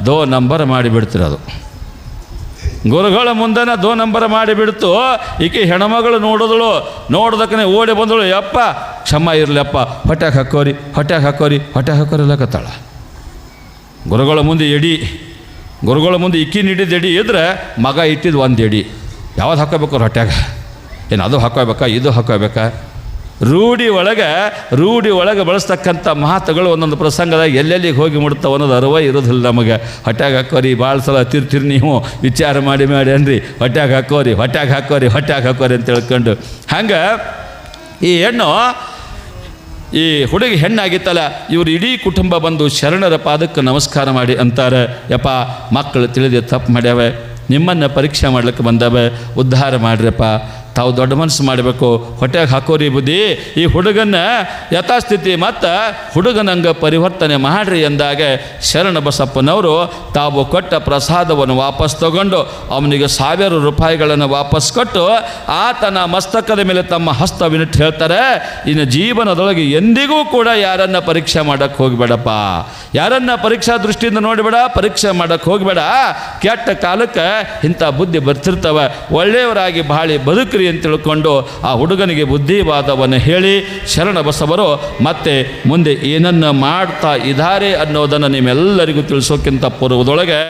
2 ನಂಬರ್ ಮಾಡಿಬಿಡ್ತಿರೋದು. ಗುರುಗಳ ಮುಂದನ 2 ನಂಬರ್ ಮಾಡಿಬಿಡ್ತು. ಈಕೆ ಹೆಣ್ಮಗಳು ನೋಡೋದಕ್ಕೆ ಓಡಿ ಬಂದಳು, ಯಪ್ಪ ಕ್ಷಮ ಇರಲಪ್ಪ, ಹೊಟ್ಯಾಗ ಹಾಕೋರಿ ಲಕತ್ತಾಳ. ಗುರುಗಳ ಮುಂದೆ ಇಕ್ಕಿ ನೀಡಿದ ಎಡಿ ಇದ್ರೆ ಮಗ ಇಟ್ಟಿದ್ದು 1 ಎಡಿ. ಯಾವ್ದು ಹಾಕೋಬೇಕು ಅವ್ರು ಹೊಟ್ಯಾಗ, ಏನು ಅದು ಹಾಕೋಬೇಕಾ ಇದು ಹಾಕೋಬೇಕಾ? ರೂಢಿ ಒಳಗೆ ಬಳಸ್ತಕ್ಕಂಥ ಮಾತುಗಳು ಒಂದೊಂದು ಪ್ರಸಂಗದಾಗ ಎಲ್ಲೆಲ್ಲಿಗೆ ಹೋಗಿ ಮುಡ್ತಾವ ಅನ್ನೋದು ಅರಿವ ಇರೋದಿಲ್ಲ ನಮಗೆ. ಹೊಟ್ಯಾಗ ಹಾಕೋರಿ ಭಾಳ ಸಲ ತಿರ್ತಿರಿ ನೀವು, ವಿಚಾರ ಮಾಡಿ ಅನ್ರಿ, ಹೊಟ್ಯಾಗ ಹಾಕೋರಿ ಅಂತ ಹೇಳ್ಕೊಂಡು. ಹಂಗೆ ಈ ಹೆಣ್ಣು, ಈ ಹುಡುಗಿ ಹೆಣ್ಣಾಗಿತ್ತಲ್ಲ, ಇವರು ಇಡೀ ಕುಟುಂಬ ಬಂದು ಶರಣರ ಪಾದಕ್ಕೆ ನಮಸ್ಕಾರ ಮಾಡಿ ಅಂತಾರೆ, ಯಪ್ಪ ಮಕ್ಕಳು ತಿಳಿದು ತಪ್ಪು ಮಾಡ್ಯಾವೆ, ನಿಮ್ಮನ್ನು ಪರೀಕ್ಷೆ ಮಾಡ್ಲಿಕ್ಕೆ ಬಂದಾವೆ, ಉದ್ಧಾರ ಮಾಡ್ರಪ್ಪ, ತಾವು ದೊಡ್ಡ ಮನಸ್ಸು ಮಾಡಬೇಕು, ಹೊಟ್ಟೆಗೆ ಹಾಕೋರಿ ಬುದ್ಧಿ, ಈ ಹುಡುಗನ ಯಥಾಸ್ಥಿತಿ ಮತ್ತು ಹುಡುಗನಂಗೆ ಪರಿವರ್ತನೆ ಮಾಡ್ರಿ ಎಂದಾಗ ಶರಣ ಬಸಪ್ಪನವರು ತಾವು ಕೊಟ್ಟ ಪ್ರಸಾದವನ್ನು ವಾಪಸ್ ತಗೊಂಡು ಅವನಿಗೆ 1000 ರೂಪಾಯಿಗಳನ್ನು ವಾಪಸ್ ಕೊಟ್ಟು ಆತನ ಮಸ್ತಕದ ಮೇಲೆ ತಮ್ಮ ಹಸ್ತವಿನಿಟ್ಟು ಹೇಳ್ತಾರೆ, ಇನ್ನು ಜೀವನದೊಳಗೆ ಎಂದಿಗೂ ಕೂಡ ಯಾರನ್ನ ಪರೀಕ್ಷೆ ಮಾಡೋಕ್ಕೆ ಹೋಗಬೇಡಪ್ಪ, ಯಾರನ್ನ ಪರೀಕ್ಷಾ ದೃಷ್ಟಿಯಿಂದ ನೋಡಬೇಡ, ಪರೀಕ್ಷೆ ಮಾಡೋಕ್ಕೆ ಹೋಗಬೇಡ, ಕೆಟ್ಟ ಕಾಲಕ್ಕೆ ಇಂಥ ಬುದ್ಧಿ ಬರ್ತಿರ್ತವೆ, ಒಳ್ಳೆಯವರಾಗಿ ಬಾಳಿ ಬದುಕ್ರಿ ಅಂತ ತಿಳ್ಕೊಂಡು ಆ ಹುಡುಗನಿಗೆ ಬುದ್ಧಿವಾದವನ್ನು ಹೇಳಿ ಶರಣ ಬಸವರು ಮತ್ತೆ ಮುಂದೆ ಏನನ್ನು ಮಾಡ್ತಾ ಇದ್ದಾರೆ ಅನ್ನೋದನ್ನು ನಿಮ್ಮೆಲ್ಲರಿಗೂ ತಿಳಿಸೋಕ್ಕಿಂತ ಪೂರ್ವದೊಳಗೆ